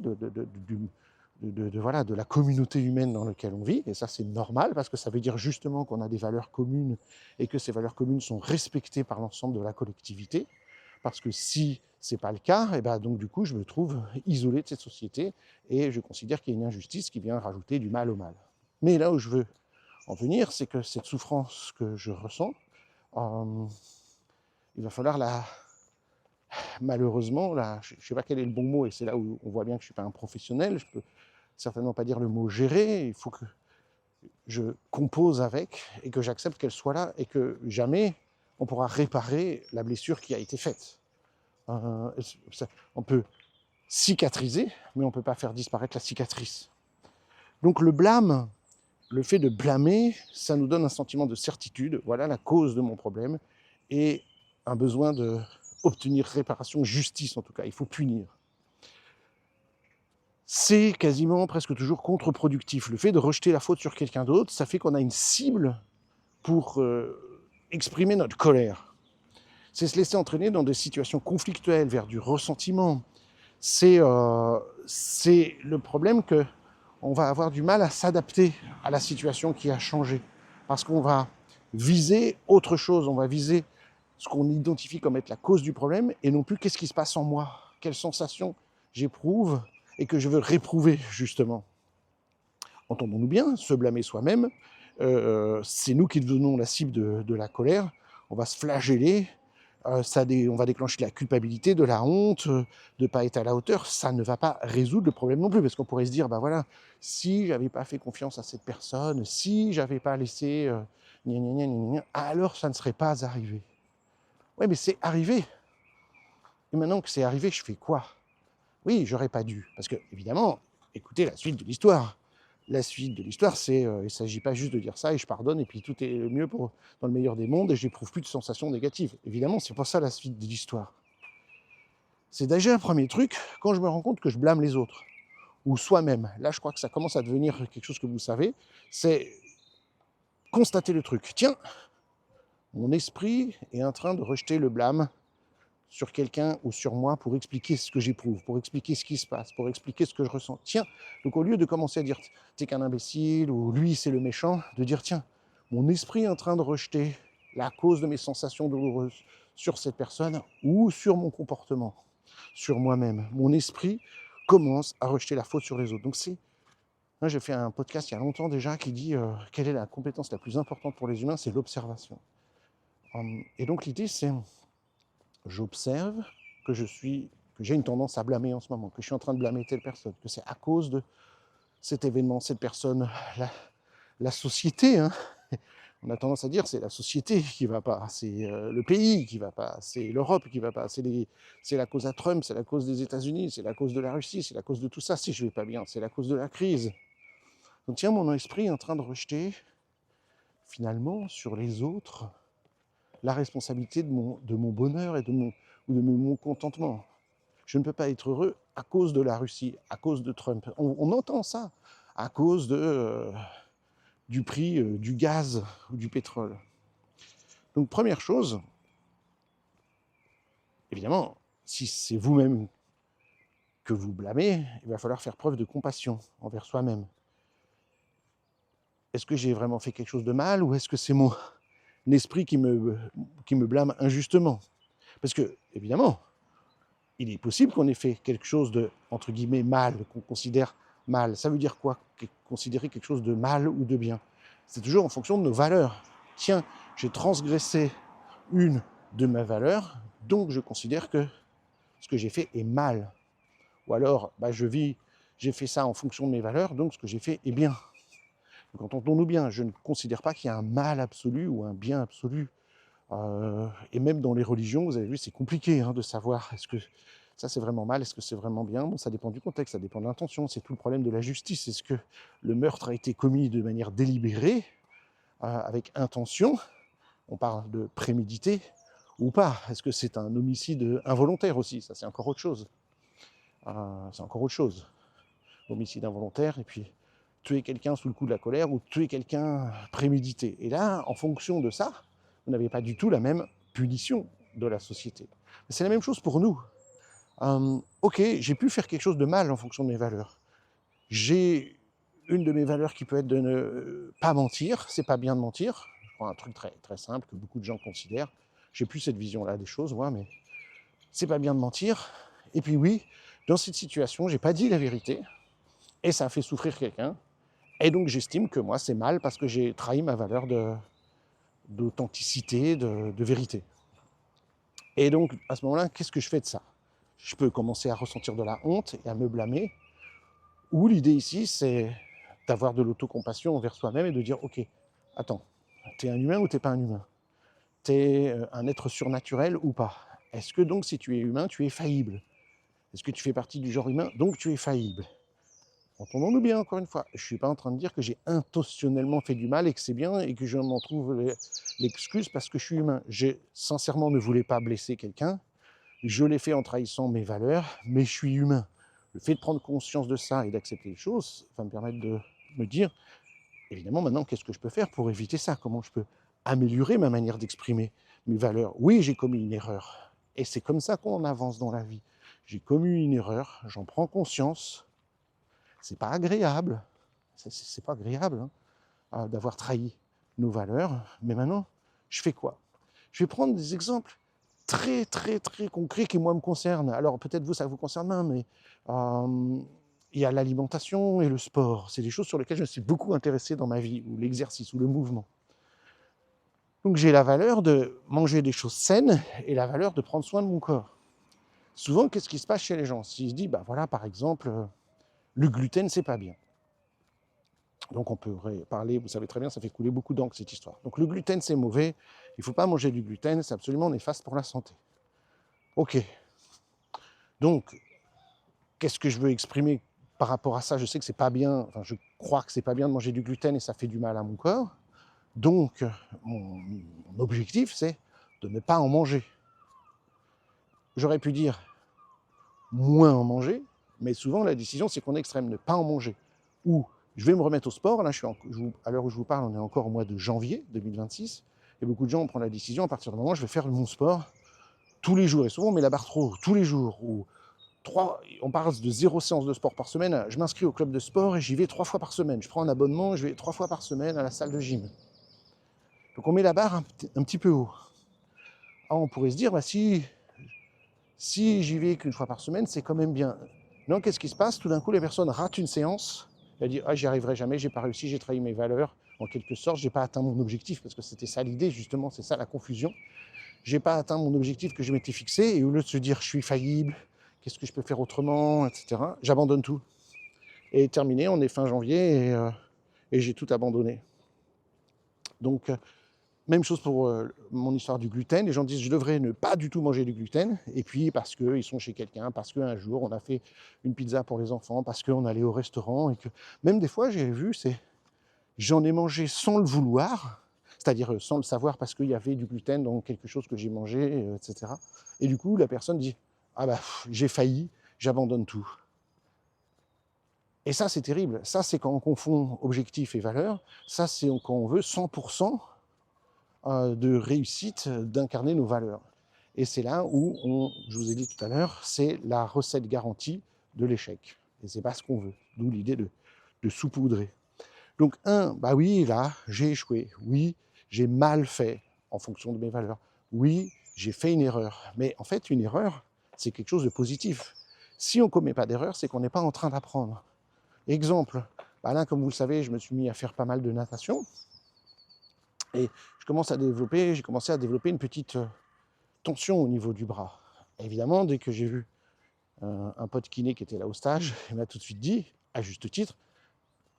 voilà, de la communauté humaine dans laquelle on vit, et ça c'est normal, parce que ça veut dire justement qu'on a des valeurs communes, et que ces valeurs communes sont respectées par l'ensemble de la collectivité, parce que si ce n'est pas le cas, et ben donc du coup je me trouve isolé de cette société, et je considère qu'il y a une injustice qui vient rajouter du mal au mal. Mais là où je veux en venir, c'est que cette souffrance que je ressens, il va falloir malheureusement, je ne sais pas quel est le bon mot, et c'est là où on voit bien que je ne suis pas un professionnel, je ne peux certainement pas dire le mot gérer, il faut que je compose avec, et que j'accepte qu'elle soit là, et que jamais on pourra réparer la blessure qui a été faite. On peut cicatriser, mais on ne peut pas faire disparaître la cicatrice. Donc le blâme, le fait de blâmer, ça nous donne un sentiment de certitude, voilà la cause de mon problème, et un besoin d'obtenir réparation, justice en tout cas, il faut punir. C'est quasiment presque toujours contre-productif. Le fait de rejeter la faute sur quelqu'un d'autre, ça fait qu'on a une cible pour exprimer notre colère. C'est se laisser entraîner dans des situations conflictuelles, vers du ressentiment. C'est le problème qu'on va avoir du mal à s'adapter à la situation qui a changé. Parce qu'on va viser autre chose, on va viser ce qu'on identifie comme être la cause du problème, et non plus qu'est-ce qui se passe en moi, quelles sensations j'éprouve et que je veux réprouver, justement. Entendons-nous bien, se blâmer soi-même, c'est nous qui devenons la cible de la colère, on va se flageller, on va déclencher de la culpabilité, de la honte, de ne pas être à la hauteur. Ça ne va pas résoudre le problème non plus, parce qu'on pourrait se dire, bah voilà, si j'avais pas fait confiance à cette personne, si j'avais pas laissé gna gna gna gna gna, alors ça ne serait pas arrivé. Ouais, mais c'est arrivé. Et maintenant que c'est arrivé, je fais quoi? Oui, j'aurais pas dû. Parce que, évidemment, écoutez la suite de l'histoire. La suite de l'histoire, c'est, il ne s'agit pas juste de dire ça et je pardonne et puis tout est mieux dans le meilleur des mondes et je n'éprouve plus de sensations négatives. Évidemment, c'est pas ça la suite de l'histoire. C'est déjà un premier truc, quand je me rends compte que je blâme les autres, ou soi-même. Là, je crois que ça commence à devenir quelque chose que vous savez, c'est constater le truc. Tiens, mon esprit est en train de rejeter le blâme sur quelqu'un ou sur moi pour expliquer ce que j'éprouve, pour expliquer ce qui se passe, pour expliquer ce que je ressens. Tiens, donc au lieu de commencer à dire « t'es qu'un imbécile » ou « lui c'est le méchant », de dire « tiens, mon esprit est en train de rejeter la cause de mes sensations douloureuses sur cette personne ou sur mon comportement, sur moi-même. Mon esprit commence à rejeter la faute sur les autres. » Donc c'est... Moi, j'ai fait un podcast il y a longtemps déjà qui dit quelle est la compétence la plus importante pour les humains, c'est l'observation. Et donc l'idée c'est j'observe que j'ai une tendance à blâmer en ce moment, que je suis en train de blâmer telle personne, que c'est à cause de cet événement, cette personne, la société. Hein. On a tendance à dire c'est la société qui va pas, c'est le pays qui va pas, c'est l'Europe qui va pas, c'est la cause à Trump, c'est la cause des États-Unis, c'est la cause de la Russie, c'est la cause de tout ça si je vais pas bien, c'est la cause de la crise. Donc tiens, mon esprit est en train de rejeter finalement sur les autres la responsabilité de mon bonheur et de mon contentement. Je ne peux pas être heureux à cause de la Russie, à cause de Trump. On entend ça, à cause du prix du gaz ou du pétrole. Donc première chose, évidemment, si c'est vous-même que vous blâmez, il va falloir faire preuve de compassion envers soi-même. Est-ce que j'ai vraiment fait quelque chose de mal ou est-ce que c'est mon esprit qui me blâme injustement? Parce que, évidemment, il est possible qu'on ait fait quelque chose de, entre guillemets, mal, qu'on considère mal. Ça veut dire quoi, considérer quelque chose de mal ou de bien? C'est toujours en fonction de nos valeurs. Tiens, j'ai transgressé une de mes valeurs, donc je considère que ce que j'ai fait est mal. Ou alors, j'ai fait ça en fonction de mes valeurs, donc ce que j'ai fait est bien. Donc entendons-nous bien, je ne considère pas qu'il y a un mal absolu ou un bien absolu. Et même dans les religions, vous avez vu, c'est compliqué de savoir est-ce que ça c'est vraiment mal, est-ce que c'est vraiment bien. Bon, ça dépend du contexte, ça dépend de l'intention, c'est tout le problème de la justice. Est-ce que le meurtre a été commis de manière délibérée, avec intention, on parle de prémédité, ou pas? Est-ce que c'est un homicide involontaire aussi? Ça c'est encore autre chose. Homicide involontaire, et puis tuer quelqu'un sous le coup de la colère, ou tuer quelqu'un prémédité. Et là, en fonction de ça, vous n'avez pas du tout la même punition de la société. C'est la même chose pour nous. Ok, j'ai pu faire quelque chose de mal en fonction de mes valeurs. J'ai une de mes valeurs qui peut être de ne pas mentir, c'est pas bien de mentir. Je prends un truc très, très simple que beaucoup de gens considèrent. J'ai plus cette vision-là des choses, moi, mais c'est pas bien de mentir. Et puis oui, dans cette situation, j'ai pas dit la vérité, et ça a fait souffrir quelqu'un. Et donc j'estime que moi, c'est mal parce que j'ai trahi ma valeur d'authenticité, de vérité. Et donc, à ce moment-là, qu'est-ce que je fais de ça? Je peux commencer à ressentir de la honte et à me blâmer. Ou l'idée ici, c'est d'avoir de l'autocompassion envers soi-même et de dire, ok, attends, t'es un humain ou t'es pas un humain? T'es un être surnaturel ou pas? Est-ce que donc, si tu es humain, tu es faillible? Est-ce que tu fais partie du genre humain, donc tu es faillible? Entendons-nous bien, encore une fois, je ne suis pas en train de dire que j'ai intentionnellement fait du mal et que c'est bien et que je m'en trouve l'excuse parce que je suis humain. Je, sincèrement, ne voulais pas blesser quelqu'un. Je l'ai fait en trahissant mes valeurs, mais je suis humain. Le fait de prendre conscience de ça et d'accepter les choses va me permettre de me dire, évidemment, maintenant, qu'est-ce que je peux faire pour éviter ça? Comment je peux améliorer ma manière d'exprimer mes valeurs? Oui, j'ai commis une erreur. Et c'est comme ça qu'on avance dans la vie. J'ai commis une erreur, j'en prends conscience. C'est pas agréable, c'est pas agréable d'avoir trahi nos valeurs, mais maintenant, je fais quoi? Je vais prendre des exemples très, très, très concrets qui, moi, me concernent. Alors, peut-être vous, ça vous concerne moins, mais il y a l'alimentation et le sport. C'est des choses sur lesquelles je me suis beaucoup intéressé dans ma vie, ou l'exercice, ou le mouvement. Donc j'ai la valeur de manger des choses saines et la valeur de prendre soin de mon corps. Souvent, qu'est-ce qui se passe chez les gens? S'ils se disent, bah voilà, par exemple, le gluten, c'est pas bien. Donc on pourrait parler, vous savez très bien, ça fait couler beaucoup d'encre cette histoire. Donc le gluten, c'est mauvais, il ne faut pas manger du gluten, c'est absolument néfaste pour la santé. Ok, donc qu'est-ce que je veux exprimer par rapport à ça? Je sais que c'est pas bien, enfin je crois que c'est pas bien de manger du gluten et ça fait du mal à mon corps. Donc mon objectif, c'est de ne pas en manger. J'aurais pu dire moins en manger, mais souvent la décision c'est qu'on est extrême, ne pas en manger. Ou je vais me remettre au sport, là à l'heure où je vous parle, on est encore au mois de janvier 2026, et beaucoup de gens prennent la décision à partir du moment où je vais faire mon sport tous les jours, et souvent on met la barre trop haut, tous les jours, ou on parle de 0 séance de sport par semaine, je m'inscris au club de sport et j'y vais 3 fois par semaine, je prends un abonnement, je vais 3 fois par semaine à la salle de gym. Donc on met la barre un petit peu haut. Alors on pourrait se dire, bah si j'y vais qu'une fois par semaine, c'est quand même bien. Non, qu'est-ce qui se passe? Tout d'un coup, les personnes ratent une séance. Elles disent, ah, j'y arriverai jamais, j'ai pas réussi, j'ai trahi mes valeurs. En quelque sorte, j'ai pas atteint mon objectif, parce que c'était ça l'idée, justement, c'est ça la confusion. J'ai pas atteint mon objectif que je m'étais fixé, et au lieu de se dire, je suis faillible, qu'est-ce que je peux faire autrement, etc., j'abandonne tout. Et terminé, on est fin janvier, et j'ai tout abandonné. Donc, même chose pour mon histoire du gluten. Les gens disent je devrais ne pas du tout manger du gluten. Et puis parce qu'ils sont chez quelqu'un, parce qu'un jour on a fait une pizza pour les enfants, parce qu'on allait au restaurant. Et que même des fois j'ai vu, j'en ai mangé sans le vouloir, c'est-à-dire sans le savoir parce qu'il y avait du gluten dans quelque chose que j'ai mangé, etc. Et du coup la personne dit ah bah j'ai failli, j'abandonne tout. Et ça c'est terrible. Ça c'est quand on confond objectif et valeur. Ça c'est quand on veut 100% de réussite d'incarner nos valeurs. Et c'est là où, je vous ai dit tout à l'heure, c'est la recette garantie de l'échec. Et c'est pas ce qu'on veut. D'où l'idée de saupoudrer. Donc bah oui, là, j'ai échoué. Oui, j'ai mal fait en fonction de mes valeurs. Oui, j'ai fait une erreur. Mais en fait, une erreur, c'est quelque chose de positif. Si on ne commet pas d'erreur, c'est qu'on n'est pas en train d'apprendre. Exemple, bah là, comme vous le savez, je me suis mis à faire pas mal de natation. Et j'ai commencé à développer une petite tension au niveau du bras. Et évidemment, dès que j'ai vu un pote kiné qui était là au stage, il m'a tout de suite dit, à juste titre,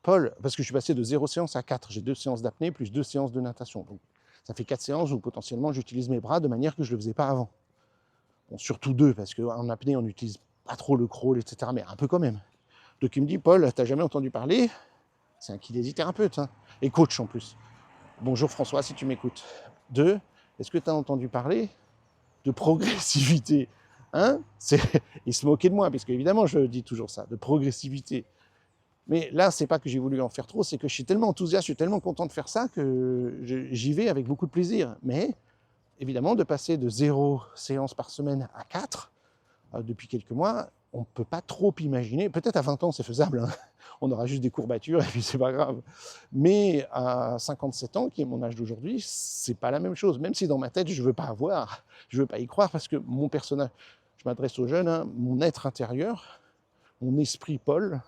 Paul, parce que je suis passé de 0 séance à 4, j'ai 2 séances d'apnée plus 2 séances de natation. Donc ça fait 4 séances où potentiellement j'utilise mes bras de manière que je ne le faisais pas avant. Bon, surtout 2, parce qu'en apnée, on n'utilise pas trop le crawl, etc., mais un peu quand même. Donc il me dit, Paul, t'as jamais entendu parler? C'est un kinésithérapeute, hein, et coach en plus. Bonjour François, si tu m'écoutes. 2, est-ce que tu as entendu parler de progressivité? Il se moquait de moi, parce qu'évidemment, je dis toujours ça, de progressivité. Mais là, c'est pas que j'ai voulu en faire trop, c'est que je suis tellement enthousiaste, je suis tellement content de faire ça que j'y vais avec beaucoup de plaisir. Mais évidemment, de passer de 0 séance par semaine à 4, depuis quelques mois, on ne peut pas trop imaginer. Peut-être à 20 ans, c'est faisable, hein. On aura juste des courbatures et puis c'est pas grave. Mais à 57 ans, qui est mon âge d'aujourd'hui, c'est pas la même chose. Même si dans ma tête, je veux pas y croire, parce que mon personnage, je m'adresse aux jeunes, hein, mon être intérieur, mon esprit Paul,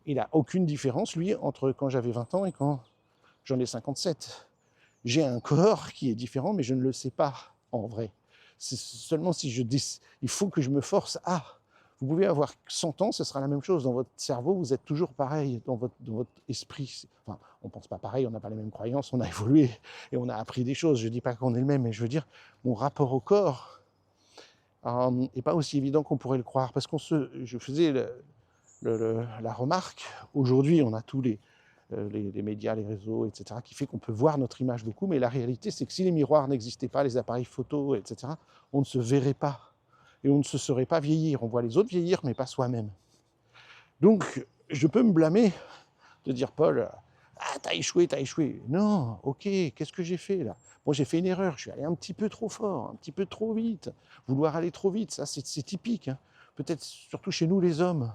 il n'a aucune différence, lui, entre quand j'avais 20 ans et quand j'en ai 57. J'ai un corps qui est différent, mais je ne le sais pas, en vrai. C'est seulement si il faut que je me force à. Vous pouvez avoir 100 ans, ce sera la même chose. Dans votre cerveau, vous êtes toujours pareil. Dans votre esprit, enfin, on ne pense pas pareil, on n'a pas les mêmes croyances, on a évolué et on a appris des choses. Je ne dis pas qu'on est le même, mais je veux dire, mon rapport au corps n'est pas aussi évident qu'on pourrait le croire. Parce je faisais la remarque, aujourd'hui, on a tous les médias, les réseaux, etc., qui fait qu'on peut voir notre image beaucoup, mais la réalité, c'est que si les miroirs n'existaient pas, les appareils photo, etc., on ne se verrait pas. Et on ne se saurait pas vieillir. On voit les autres vieillir, mais pas soi-même. Donc, je peux me blâmer de dire, Paul, ah, t'as échoué. Non, ok, qu'est-ce que j'ai fait là? Bon, j'ai fait une erreur, je suis allé un petit peu trop fort, un petit peu trop vite. Vouloir aller trop vite, ça, c'est typique. Hein. Peut-être surtout chez nous, les hommes.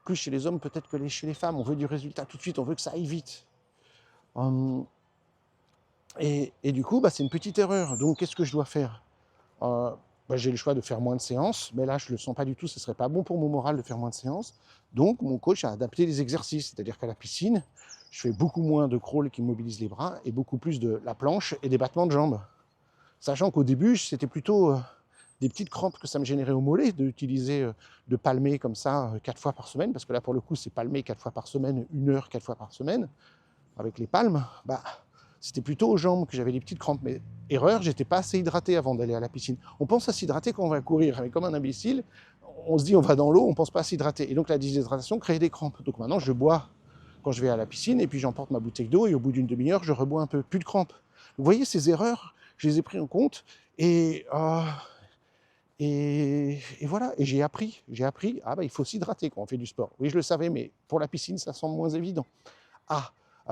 Plus chez les hommes, peut-être que chez les femmes. On veut du résultat tout de suite, on veut que ça aille vite. Et du coup, c'est une petite erreur. Donc, qu'est-ce que je dois faire? J'ai le choix de faire moins de séances, mais là, je ne le sens pas du tout. Ce ne serait pas bon pour mon moral de faire moins de séances. Donc, mon coach a adapté les exercices. C'est-à-dire qu'à la piscine, je fais beaucoup moins de crawl qui mobilise les bras et beaucoup plus de la planche et des battements de jambes. Sachant qu'au début, c'était plutôt des petites crampes que ça me générait au mollet d'utiliser, de palmer comme ça 4 fois par semaine, parce que là, pour le coup, c'est palmer 4 fois par semaine, 1 heure 4 fois par semaine, avec les palmes. Bah, c'était plutôt aux jambes que j'avais les petites crampes. Mais erreur, j'étais pas assez hydraté avant d'aller à la piscine. On pense à s'hydrater quand on va courir, mais comme un imbécile, on se dit on va dans l'eau, on pense pas à s'hydrater. Et donc la déshydratation crée des crampes. Donc maintenant, je bois quand je vais à la piscine, et puis j'emporte ma bouteille d'eau, et au bout d'une demi-heure, je rebois un peu. Plus de crampes. Vous voyez, ces erreurs, je les ai pris en compte, et voilà, et j'ai appris, ah bah il faut s'hydrater quand on fait du sport. Oui, je le savais, mais pour la piscine, ça semble moins évident.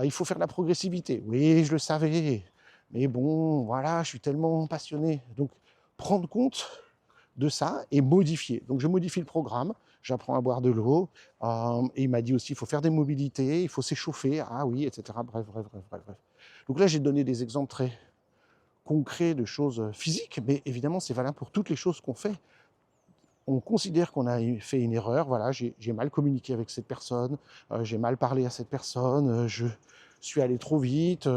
Il faut faire de la progressivité. Oui, je le savais, mais bon, voilà, je suis tellement passionné. Donc, prendre compte de ça et modifier. Donc, je modifie le programme, j'apprends à boire de l'eau, et il m'a dit aussi, il faut faire des mobilités, il faut s'échauffer, ah oui, etc. Bref. Donc là, j'ai donné des exemples très concret de choses physiques, mais évidemment, c'est valable pour toutes les choses qu'on fait. On considère qu'on a fait une erreur, voilà, j'ai mal communiqué avec cette personne, j'ai mal parlé à cette personne, je suis allé trop vite,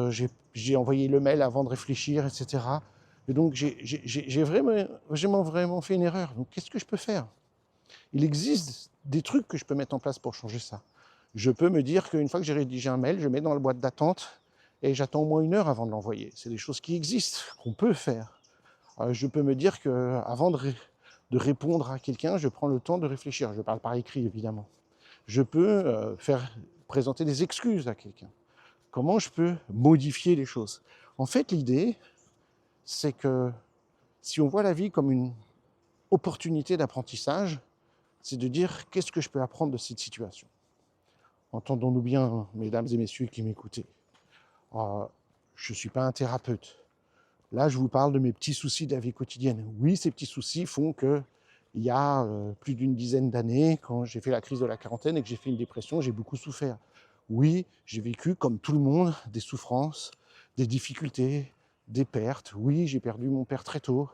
j'ai envoyé le mail avant de réfléchir, etc. Et donc, j'ai vraiment fait une erreur. Donc, qu'est-ce que je peux faire? Il existe des trucs que je peux mettre en place pour changer ça. Je peux me dire qu'une fois que j'ai rédigé un mail, je mets dans la boîte d'attente et j'attends au moins 1 heure avant de l'envoyer. C'est des choses qui existent, qu'on peut faire. Je peux me dire qu'avant de répondre à quelqu'un, je prends le temps de réfléchir. Je parle par écrit, évidemment. Je peux présenter des excuses à quelqu'un. Comment je peux modifier les choses? En fait, l'idée, c'est que si on voit la vie comme une opportunité d'apprentissage, c'est de dire qu'est-ce que je peux apprendre de cette situation. Entendons-nous bien, mesdames et messieurs qui m'écoutez. Je ne suis pas un thérapeute. Là, je vous parle de mes petits soucis de la vie quotidienne. Oui, ces petits soucis font que il y a plus d'une dizaine d'années, quand j'ai fait la crise de la quarantaine et que j'ai fait une dépression, j'ai beaucoup souffert. Oui, j'ai vécu, comme tout le monde, des souffrances, des difficultés, des pertes. Oui, j'ai perdu mon père très tôt,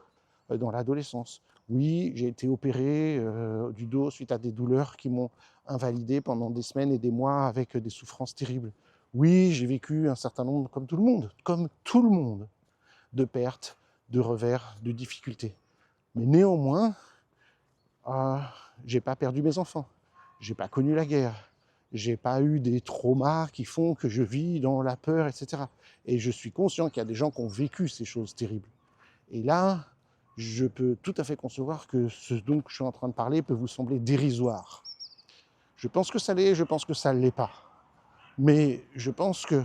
dans l'adolescence. Oui, j'ai été opéré du dos suite à des douleurs qui m'ont invalidé pendant des semaines et des mois avec des souffrances terribles. Oui, j'ai vécu un certain nombre, comme tout le monde, de pertes, de revers, de difficultés. Mais néanmoins, j'ai pas perdu mes enfants, j'ai pas connu la guerre, j'ai pas eu des traumas qui font que je vis dans la peur, etc. Et je suis conscient qu'il y a des gens qui ont vécu ces choses terribles. Et là, je peux tout à fait concevoir que ce dont je suis en train de parler peut vous sembler dérisoire. Je pense que ça l'est, je pense que ça ne l'est pas. Mais je pense que,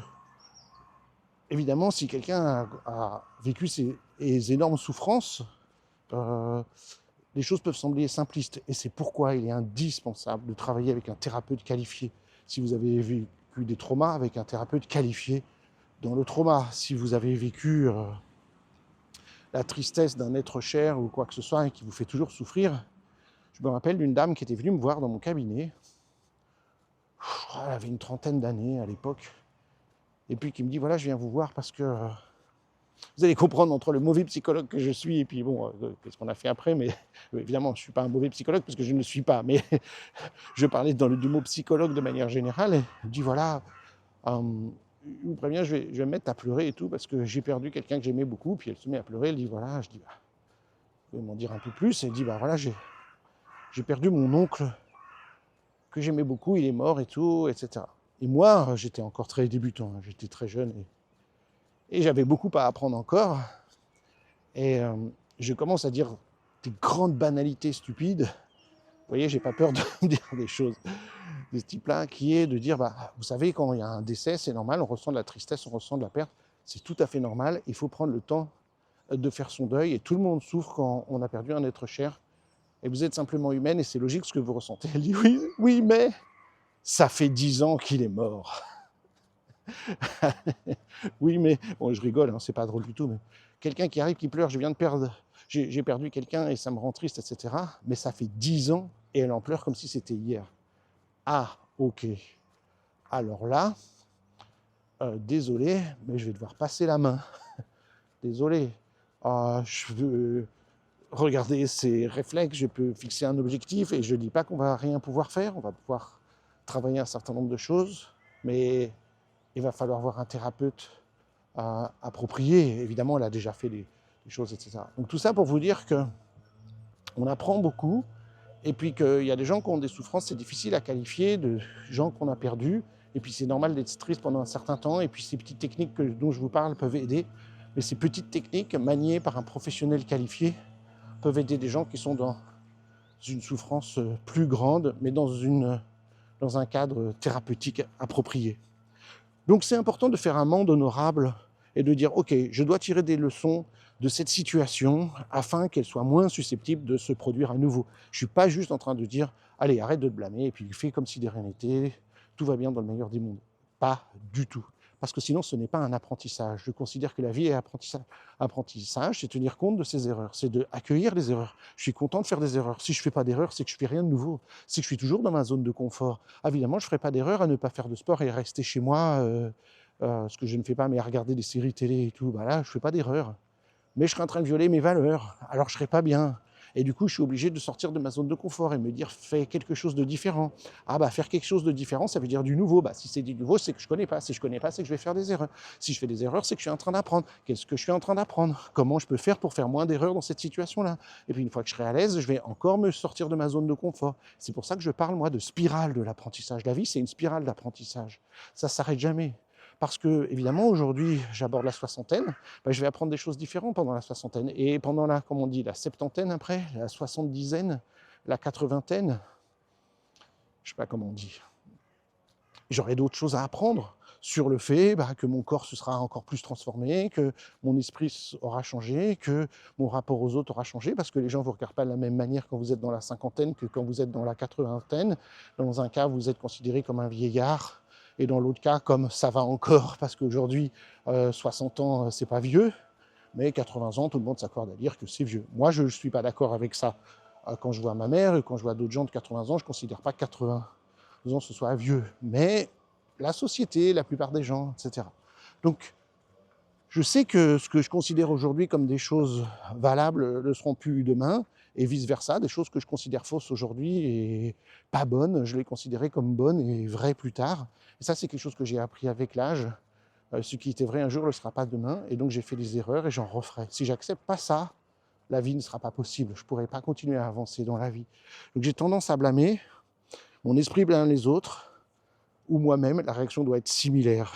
évidemment, si quelqu'un a vécu ces énormes souffrances, les choses peuvent sembler simplistes. Et c'est pourquoi il est indispensable de travailler avec un thérapeute qualifié. Si vous avez vécu des traumas, avec un thérapeute qualifié dans le trauma. Si vous avez vécu la tristesse d'un être cher ou quoi que ce soit et qui vous fait toujours souffrir, je me rappelle d'une dame qui était venue me voir dans mon cabinet. Elle avait une trentaine d'années à l'époque. Et puis qui me dit, voilà, je viens vous voir parce que vous allez comprendre entre le mauvais psychologue que je suis et puis bon, qu'est-ce qu'on a fait après, mais évidemment, je ne suis pas un mauvais psychologue parce que je ne le suis pas, mais je parlais du mot psychologue de manière générale et je dis, voilà, je vous préviens, je vais me mettre à pleurer et tout parce que j'ai perdu quelqu'un que j'aimais beaucoup, puis elle se met à pleurer, elle dit, voilà, je dis, bah, vous pouvez m'en dire un peu plus, elle dit, bah voilà, j'ai perdu mon oncle que j'aimais beaucoup, il est mort et tout, etc. Et moi, j'étais encore très débutant, j'étais très jeune et j'avais beaucoup à apprendre encore. Et je commence à dire des grandes banalités stupides. Vous voyez, j'ai pas peur de dire des choses de ce type-là, qui est de dire, bah, vous savez, quand il y a un décès, c'est normal, on ressent de la tristesse, on ressent de la perte, c'est tout à fait normal, il faut prendre le temps de faire son deuil, et tout le monde souffre quand on a perdu un être cher, et vous êtes simplement humaine, et c'est logique ce que vous ressentez. Elle dit, oui, oui, mais ça fait 10 ans qu'il est mort. Oui, mais, bon, je rigole, hein, c'est pas drôle du tout, mais quelqu'un qui arrive, qui pleure, j'ai perdu quelqu'un et ça me rend triste, etc. Mais ça fait 10 ans et elle en pleure comme si c'était hier. Ah, ok. Alors là, désolé, mais je vais devoir passer la main. Désolé. Je veux regarder ces réflexes, je peux fixer un objectif et je ne dis pas qu'on va rien pouvoir faire, on va pouvoir travailler un certain nombre de choses, mais il va falloir voir un thérapeute approprié. Évidemment, elle a déjà fait des choses, etc. Donc tout ça pour vous dire qu'on apprend beaucoup, et puis qu'il y a des gens qui ont des souffrances, c'est difficile à qualifier, de gens qu'on a perdus, et puis c'est normal d'être triste pendant un certain temps, et puis ces petites techniques dont je vous parle peuvent aider, mais ces petites techniques maniées par un professionnel qualifié peuvent aider des gens qui sont dans une souffrance plus grande, mais dans un cadre thérapeutique approprié. Donc c'est important de faire un monde honorable et de dire, ok, je dois tirer des leçons de cette situation afin qu'elle soit moins susceptible de se produire à nouveau. Je ne suis pas juste en train de dire, allez, arrête de te blâmer, et puis fais comme si de rien n'était, tout va bien dans le meilleur des mondes. Pas du tout. Parce que sinon, ce n'est pas un apprentissage. Je considère que la vie est apprentissage. Apprentissage, c'est tenir compte de ses erreurs, c'est d'accueillir les erreurs. Je suis content de faire des erreurs. Si je ne fais pas d'erreurs, c'est que je ne fais rien de nouveau. C'est que je suis toujours dans ma zone de confort. Évidemment, je ne ferai pas d'erreur à ne pas faire de sport et rester chez moi, ce que je ne fais pas, mais à regarder des séries télé et tout. Bah là, je ne fais pas d'erreur. Mais je serai en train de violer mes valeurs, alors je ne serai pas bien. Et du coup, je suis obligé de sortir de ma zone de confort et me dire, fais quelque chose de différent. Ah bah, faire quelque chose de différent, ça veut dire du nouveau. Bah, si c'est du nouveau, c'est que je ne connais pas. Si je ne connais pas, c'est que je vais faire des erreurs. Si je fais des erreurs, c'est que je suis en train d'apprendre. Qu'est-ce que je suis en train d'apprendre? Comment je peux faire pour faire moins d'erreurs dans cette situation-là? Et puis, une fois que je serai à l'aise, je vais encore me sortir de ma zone de confort. C'est pour ça que je parle, moi, de spirale de l'apprentissage. La vie, c'est une spirale d'apprentissage. Ça ne s'arrête jamais. Parce que, évidemment, aujourd'hui, j'aborde la soixantaine, ben, je vais apprendre des choses différentes pendant la soixantaine. Et pendant la, comme on dit, la septantaine après, la soixante-dizaine, la quatre-vingtaine, je ne sais pas comment on dit, j'aurai d'autres choses à apprendre sur le fait que mon corps se sera encore plus transformé, que mon esprit aura changé, que mon rapport aux autres aura changé, parce que les gens ne vous regardent pas de la même manière quand vous êtes dans la cinquantaine que quand vous êtes dans la quatre-vingtaine. Dans un cas, vous êtes considéré comme un vieillard, et dans l'autre cas, comme ça va encore, parce qu'aujourd'hui, 60 ans, c'est pas vieux, mais 80 ans, tout le monde s'accorde à dire que c'est vieux. Moi, je ne suis pas d'accord avec ça. Quand je vois ma mère et quand je vois d'autres gens de 80 ans, je ne considère pas que 80 ans ce soit vieux. Mais la société, la plupart des gens, etc. Donc, je sais que ce que je considère aujourd'hui comme des choses valables ne seront plus demain, et vice-versa, des choses que je considère fausses aujourd'hui et pas bonnes, je les considérais comme bonnes et vraies plus tard. Et ça, c'est quelque chose que j'ai appris avec l'âge. Ce qui était vrai un jour ne le sera pas demain, et donc j'ai fait des erreurs et j'en referai. Si j'accepte pas ça, la vie ne sera pas possible. Je ne pourrai pas continuer à avancer dans la vie. Donc j'ai tendance à blâmer. Mon esprit blâme les autres, ou moi-même, la réaction doit être similaire.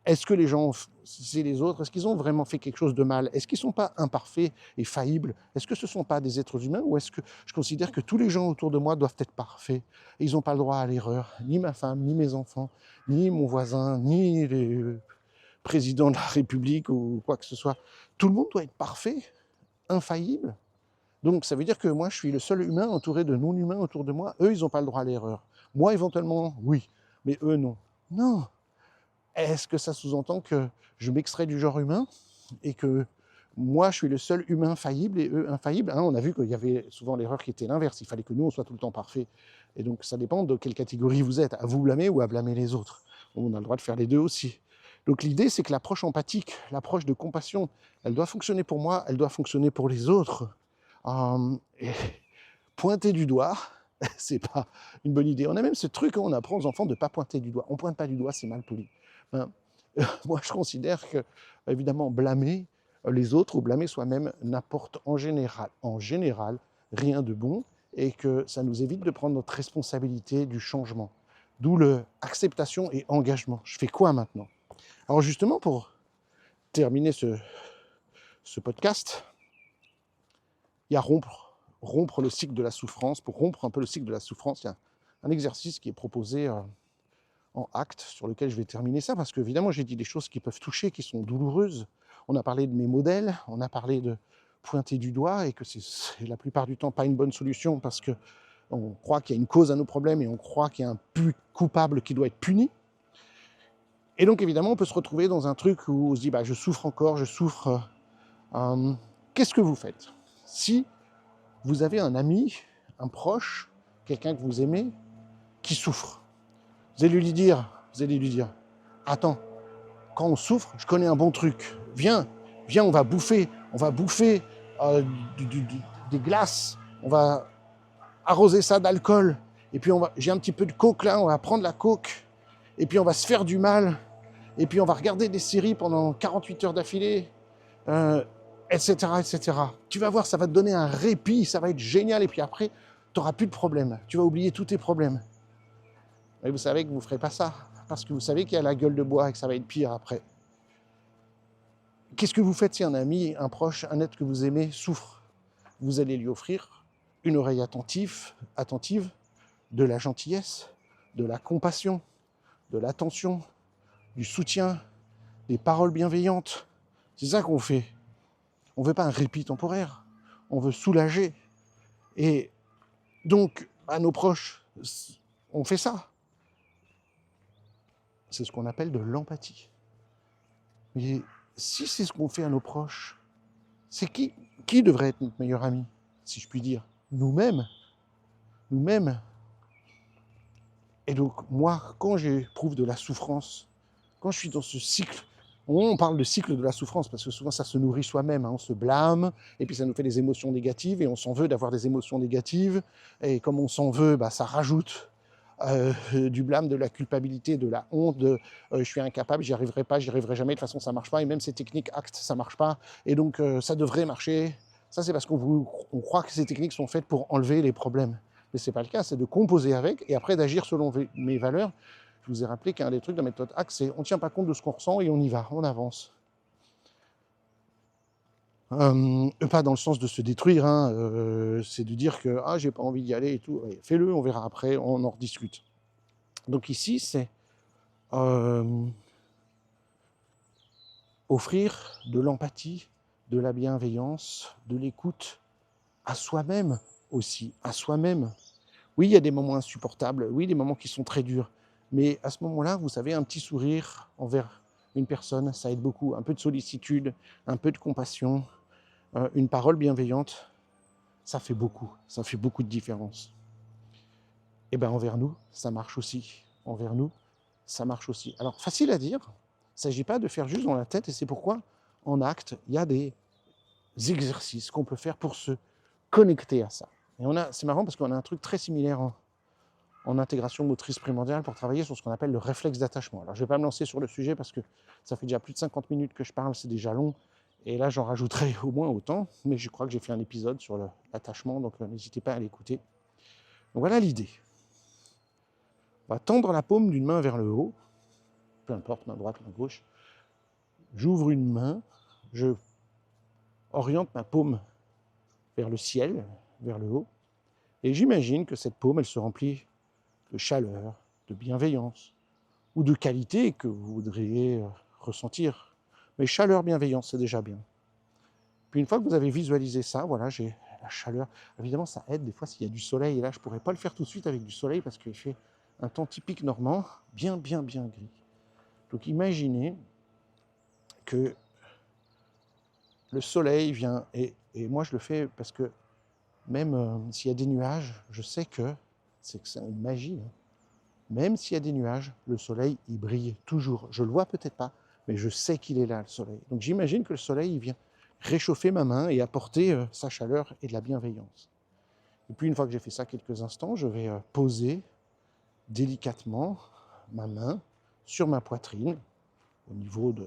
Est-ce que les gens, c'est les autres, est-ce qu'ils ont vraiment fait quelque chose de mal? Est-ce qu'ils ne sont pas imparfaits et faillibles? Est-ce que ce ne sont pas des êtres humains? Ou est-ce que je considère que tous les gens autour de moi doivent être parfaits? Et ils n'ont pas le droit à l'erreur. Ni ma femme, ni mes enfants, ni mon voisin, ni les présidents de la République ou quoi que ce soit. Tout le monde doit être parfait, infaillible. Donc ça veut dire que moi, je suis le seul humain entouré de non-humains autour de moi. Eux, ils n'ont pas le droit à l'erreur. Moi, éventuellement, oui. Mais eux, non. Non. Est-ce que ça sous-entend que je m'extrais du genre humain et que moi, je suis le seul humain faillible et eux infaillibles? On a vu qu'il y avait souvent l'erreur qui était l'inverse. Il fallait que nous, on soit tout le temps parfait. Et donc, ça dépend de quelle catégorie vous êtes, à vous blâmer ou à blâmer les autres. On a le droit de faire les deux aussi. Donc l'idée, c'est que l'approche empathique, l'approche de compassion, elle doit fonctionner pour moi, elle doit fonctionner pour les autres. Et pointer du doigt, c'est pas une bonne idée. On a même ce truc, on apprend aux enfants de ne pas pointer du doigt. On ne pointe pas du doigt, c'est mal poli. Moi, je considère que, évidemment, blâmer les autres ou blâmer soi-même n'apporte en général, rien de bon, et que ça nous évite de prendre notre responsabilité du changement. D'où l'acceptation et engagement. Je fais quoi maintenant? Alors justement, pour terminer ce podcast, il y a rompre le cycle de la souffrance. Pour rompre un peu le cycle de la souffrance, il y a un exercice qui est proposé en acte, sur lequel je vais terminer ça, parce qu'évidemment, j'ai dit des choses qui peuvent toucher, qui sont douloureuses. On a parlé de mes modèles, on a parlé de pointer du doigt, et que c'est la plupart du temps pas une bonne solution, parce qu'on croit qu'il y a une cause à nos problèmes, et on croit qu'il y a un coupable qui doit être puni. Et donc, évidemment, on peut se retrouver dans un truc où on se dit, je souffre encore, je souffre. Qu'est-ce que vous faites? Si vous avez un ami, un proche, quelqu'un que vous aimez, qui souffre, vous allez lui dire, attends, quand on souffre, je connais un bon truc. Viens, on va bouffer des glaces, on va arroser ça d'alcool, et puis j'ai un petit peu de coke là, on va prendre la coke, et puis on va se faire du mal, et puis on va regarder des séries pendant 48 heures d'affilée, etc., etc. Tu vas voir, ça va te donner un répit, ça va être génial, et puis après, tu n'auras plus de problème. Tu vas oublier tous tes problèmes. Et vous savez que vous ne ferez pas ça, parce que vous savez qu'il y a la gueule de bois et que ça va être pire après. Qu'est-ce que vous faites si un ami, un proche, un être que vous aimez souffre? Vous allez lui offrir une oreille attentive, de la gentillesse, de la compassion, de l'attention, du soutien, des paroles bienveillantes. C'est ça qu'on fait. On ne veut pas un répit temporaire, on veut soulager. Et donc, à nos proches, on fait ça. C'est ce qu'on appelle de l'empathie. Mais si c'est ce qu'on fait à nos proches, c'est qui devrait être notre meilleur ami, si je puis dire? Nous-mêmes. Nous-mêmes. Et donc, moi, quand j'éprouve de la souffrance, quand je suis dans ce cycle, on parle de cycle de la souffrance, parce que souvent ça se nourrit soi-même, hein, on se blâme, et puis ça nous fait des émotions négatives, et on s'en veut d'avoir des émotions négatives, et comme on s'en veut, bah, ça rajoute du blâme, de la culpabilité, de la honte, de je suis incapable, j'y arriverai pas, j'y arriverai jamais, de toute façon ça marche pas, et même ces techniques ACT, ça marche pas, et donc ça devrait marcher. Ça c'est parce qu'on croit que ces techniques sont faites pour enlever les problèmes. Mais ce n'est pas le cas, c'est de composer avec, et après d'agir selon mes valeurs. Je vous ai rappelé qu'un des trucs de la méthode ACT, c'est on ne tient pas compte de ce qu'on ressent et on y va, on avance. Pas dans le sens de se détruire, hein, c'est de dire que j'ai pas envie d'y aller et tout. Ouais, fais-le, on verra après, on en rediscute. Donc ici, c'est offrir de l'empathie, de la bienveillance, de l'écoute à soi-même aussi, à soi-même. Oui, il y a des moments insupportables, oui, des moments qui sont très durs, mais à ce moment-là, vous savez, un petit sourire envers une personne, ça aide beaucoup. Un peu de sollicitude, un peu de compassion, une parole bienveillante, ça fait beaucoup de différence. Et bien envers nous, ça marche aussi. Envers nous, ça marche aussi. Alors, facile à dire, il ne s'agit pas de faire juste dans la tête, et c'est pourquoi, en acte, il y a des exercices qu'on peut faire pour se connecter à ça. Et c'est marrant parce qu'on a un truc très similaire en intégration motrice primordiale pour travailler sur ce qu'on appelle le réflexe d'attachement. Alors je ne vais pas me lancer sur le sujet parce que ça fait déjà plus de 50 minutes que je parle, c'est déjà long, et là j'en rajouterai au moins autant, mais je crois que j'ai fait un épisode sur l'attachement, donc n'hésitez pas à l'écouter. Donc voilà l'idée. On va tendre la paume d'une main vers le haut, peu importe, main droite, main gauche. J'ouvre une main, je oriente ma paume vers le ciel, vers le haut, et j'imagine que cette paume, elle se remplit de chaleur, de bienveillance, ou de qualité que vous voudriez ressentir. Mais chaleur, bienveillance, c'est déjà bien. Puis une fois que vous avez visualisé ça, voilà, j'ai la chaleur. Évidemment, ça aide des fois s'il y a du soleil, et là, je ne pourrais pas le faire tout de suite avec du soleil parce qu'il fait un temps typique normand, bien gris. Donc imaginez que le soleil vient, et moi je le fais parce que même s'il y a des nuages, je sais que c'est une magie, hein. Même s'il y a des nuages, le soleil, il brille toujours. Je ne le vois peut-être pas, mais je sais qu'il est là, le soleil. Donc j'imagine que le soleil, il vient réchauffer ma main et apporter sa chaleur et de la bienveillance. Et puis une fois que j'ai fait ça quelques instants, je vais poser délicatement ma main sur ma poitrine, au niveau du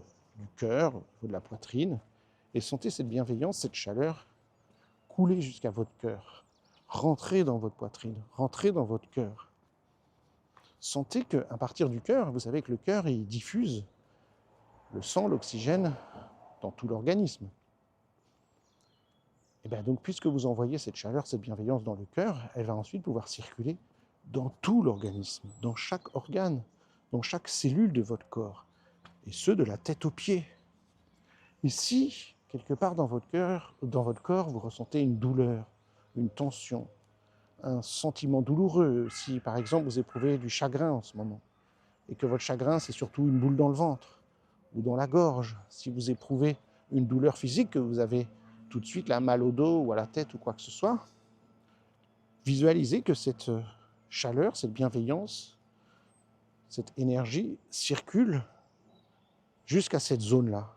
cœur, au niveau de la poitrine, et sentez cette bienveillance, cette chaleur couler jusqu'à votre cœur, rentrer dans votre poitrine, rentrer dans votre cœur. Sentez qu'à partir du cœur, vous savez que le cœur, il diffuse le sang, l'oxygène dans tout l'organisme. Et bien donc, puisque vous envoyez cette chaleur, cette bienveillance dans le cœur, elle va ensuite pouvoir circuler dans tout l'organisme, dans chaque organe, dans chaque cellule de votre corps, et ce, de la tête aux pieds. Et si, quelque part dans votre corps, vous ressentez une douleur, une tension, un sentiment douloureux, si par exemple vous éprouvez du chagrin en ce moment, et que votre chagrin c'est surtout une boule dans le ventre ou dans la gorge, si vous éprouvez une douleur physique, que vous avez tout de suite la mal au dos ou à la tête ou quoi que ce soit, visualisez que cette chaleur, cette bienveillance, cette énergie circule jusqu'à cette zone-là.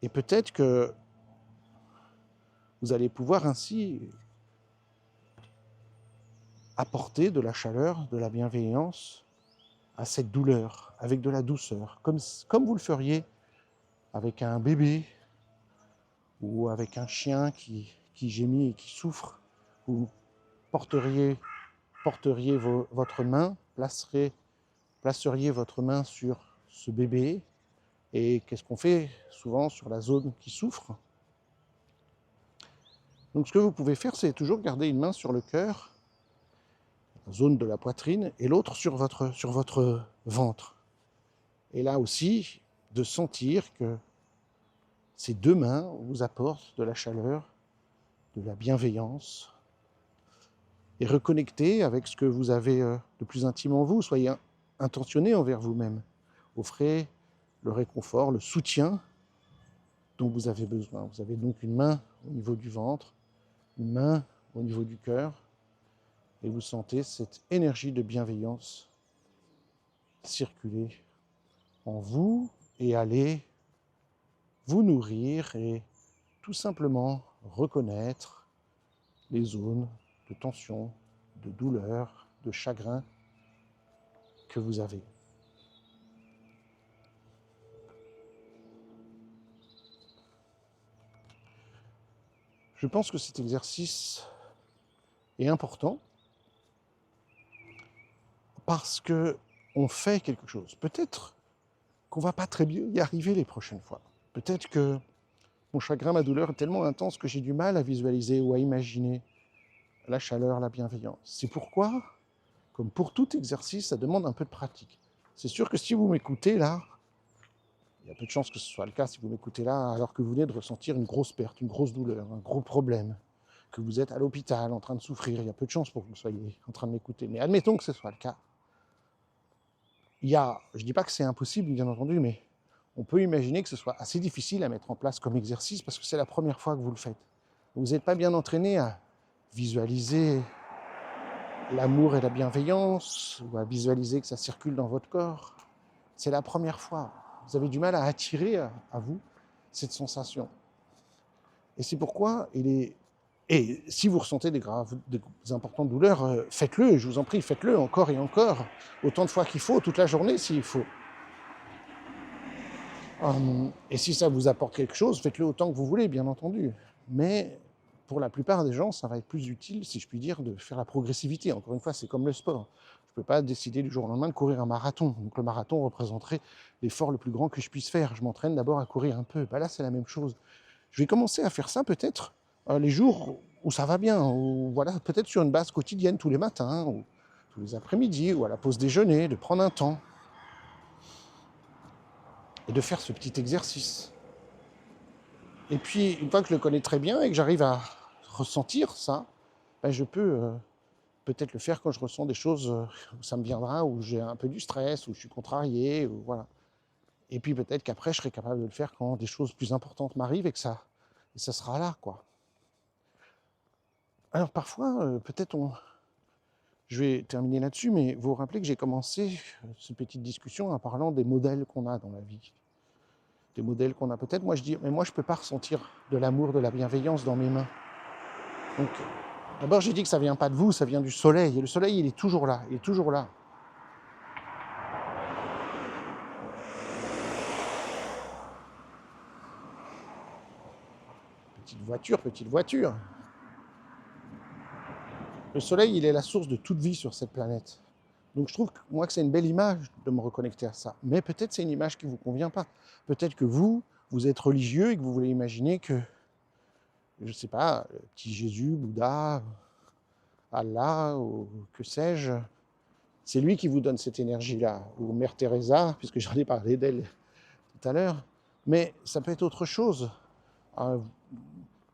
Et peut-être que vous allez pouvoir ainsi apporter de la chaleur, de la bienveillance à cette douleur avec de la douceur, comme vous le feriez avec un bébé ou avec un chien qui gémit et qui souffre. Vous porteriez votre main, placeriez votre main sur ce bébé. Et qu'est-ce qu'on fait souvent sur la zone qui souffre? Donc ce que vous pouvez faire, c'est toujours garder une main sur le cœur, la zone de la poitrine, et l'autre sur votre ventre. Et là aussi, de sentir que ces deux mains vous apportent de la chaleur, de la bienveillance, et reconnecter avec ce que vous avez de plus intime en vous. Soyez intentionné envers vous-même. Offrez le réconfort, le soutien dont vous avez besoin. Vous avez donc une main au niveau du ventre, une main au niveau du cœur, et vous sentez cette énergie de bienveillance circuler en vous et aller vous nourrir et tout simplement reconnaître les zones de tension, de douleur, de chagrin que vous avez. Je pense que cet exercice est important parce qu'on fait quelque chose. Peut-être qu'on ne va pas très bien y arriver les prochaines fois. Peut-être que mon chagrin, ma douleur est tellement intense que j'ai du mal à visualiser ou à imaginer la chaleur, la bienveillance. C'est pourquoi, comme pour tout exercice, ça demande un peu de pratique. C'est sûr que si vous m'écoutez là, il y a peu de chances que ce soit le cas si vous m'écoutez là alors que vous venez de ressentir une grosse perte, une grosse douleur, un gros problème, que vous êtes à l'hôpital en train de souffrir. Il y a peu de chances pour que vous soyez en train de m'écouter. Mais admettons que ce soit le cas. Je ne dis pas que c'est impossible, bien entendu, mais on peut imaginer que ce soit assez difficile à mettre en place comme exercice parce que c'est la première fois que vous le faites. Vous n'êtes pas bien entraîné à visualiser l'amour et la bienveillance, ou à visualiser que ça circule dans votre corps. C'est la première fois. Vous avez du mal à attirer à vous cette sensation. Et c'est pourquoi Et si vous ressentez des importantes douleurs, faites-le, je vous en prie, faites-le encore et encore, autant de fois qu'il faut, toute la journée s'il faut. Et si ça vous apporte quelque chose, faites-le autant que vous voulez, bien entendu. Mais pour la plupart des gens, ça va être plus utile, si je puis dire, de faire la progressivité. Encore une fois, c'est comme le sport. Je ne peux pas décider du jour au lendemain de courir un marathon. Donc le marathon représenterait l'effort le plus grand que je puisse faire. Je m'entraîne d'abord à courir un peu. Là, c'est la même chose. Je vais commencer à faire ça peut-être les jours où ça va bien, ou voilà, peut-être sur une base quotidienne, tous les matins, ou tous les après-midi, ou à la pause déjeuner, de prendre un temps et de faire ce petit exercice. Et puis, une fois que je le connais très bien et que j'arrive à ressentir ça, je peux peut-être le faire quand je ressens des choses où ça me viendra, où j'ai un peu du stress, où je suis contrarié, ou voilà. Et puis peut-être qu'après, je serai capable de le faire quand des choses plus importantes m'arrivent et ça sera là, quoi. Alors parfois, je vais terminer là-dessus, mais vous vous rappelez que j'ai commencé cette petite discussion en parlant des modèles qu'on a dans la vie. Des modèles qu'on a peut-être. Moi, je dis, mais moi, je ne peux pas ressentir de l'amour, de la bienveillance dans mes mains. Donc, d'abord, j'ai dit que ça ne vient pas de vous, ça vient du soleil. Et le soleil, il est toujours là, il est toujours là. Petite voiture. Le soleil, il est la source de toute vie sur cette planète. Donc je trouve que c'est une belle image de me reconnecter à ça. Mais peut-être c'est une image qui ne vous convient pas. Peut-être que vous êtes religieux et que vous voulez imaginer que, je ne sais pas, le petit Jésus, Bouddha, Allah, ou que sais-je, c'est lui qui vous donne cette énergie-là. Ou Mère Teresa, puisque j'en ai parlé d'elle tout à l'heure. Mais ça peut être autre chose.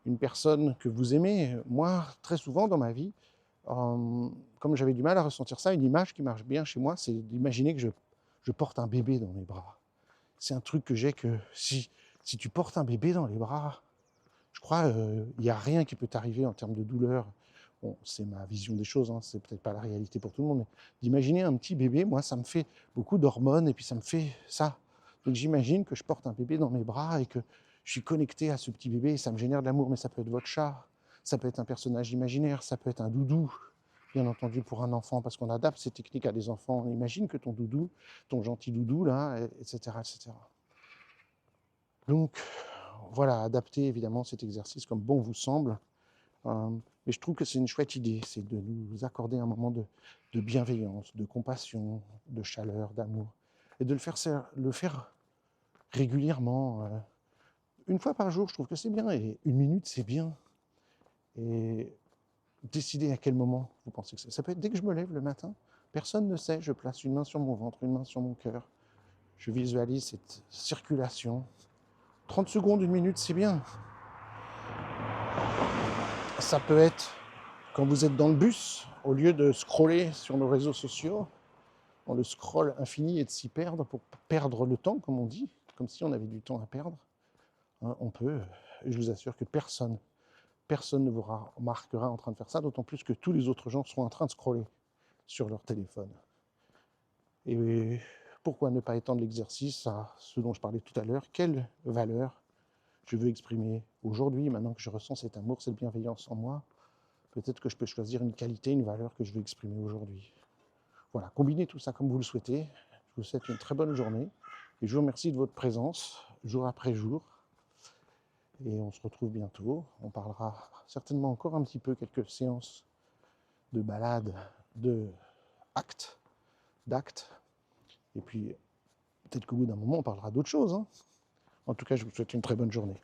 Une personne que vous aimez. Moi, très souvent dans ma vie, comme j'avais du mal à ressentir ça, une image qui marche bien chez moi, c'est d'imaginer que je porte un bébé dans mes bras. C'est un truc que j'ai que si tu portes un bébé dans les bras, je crois il n'y a rien qui peut t'arriver en termes de douleur. Bon, c'est ma vision des choses, c'est peut-être pas la réalité pour tout le monde, mais d'imaginer un petit bébé, moi, ça me fait beaucoup d'hormones et puis ça me fait ça. Donc j'imagine que je porte un bébé dans mes bras et que je suis connecté à ce petit bébé et ça me génère de l'amour, mais ça peut être votre chat, ça peut être un personnage imaginaire, ça peut être un doudou, bien entendu pour un enfant, parce qu'on adapte ces techniques à des enfants. On imagine que ton doudou, ton gentil doudou, là, etc., etc. Donc, voilà, adapter évidemment cet exercice comme bon vous semble. Mais je trouve que c'est une chouette idée, c'est de nous accorder un moment de bienveillance, de compassion, de chaleur, d'amour, et de le faire régulièrement. Une fois par jour, je trouve que c'est bien, et une minute, c'est bien. Et décider à quel moment vous pensez que c'est. Ça peut être dès que je me lève le matin, personne ne sait, je place une main sur mon ventre, une main sur mon cœur, je visualise cette circulation. 30 secondes, une minute, c'est bien. Ça peut être quand vous êtes dans le bus, au lieu de scroller sur nos réseaux sociaux, dans le scroll infini et de s'y perdre pour perdre le temps, comme on dit, comme si on avait du temps à perdre, hein, on peut, et je vous assure que personne ne vous remarquera en train de faire ça, d'autant plus que tous les autres gens seront en train de scroller sur leur téléphone. Et pourquoi ne pas étendre l'exercice à ce dont je parlais tout à l'heure? Quelle valeur je veux exprimer aujourd'hui, maintenant que je ressens cet amour, cette bienveillance en moi? Peut-être que je peux choisir une qualité, une valeur que je veux exprimer aujourd'hui. Voilà, combinez tout ça comme vous le souhaitez. Je vous souhaite une très bonne journée et je vous remercie de votre présence jour après jour. Et on se retrouve bientôt. On parlera certainement encore un petit peu, quelques séances de balade, d'actes. Et puis, peut-être qu'au bout d'un moment, on parlera d'autre chose, hein. En tout cas, je vous souhaite une très bonne journée.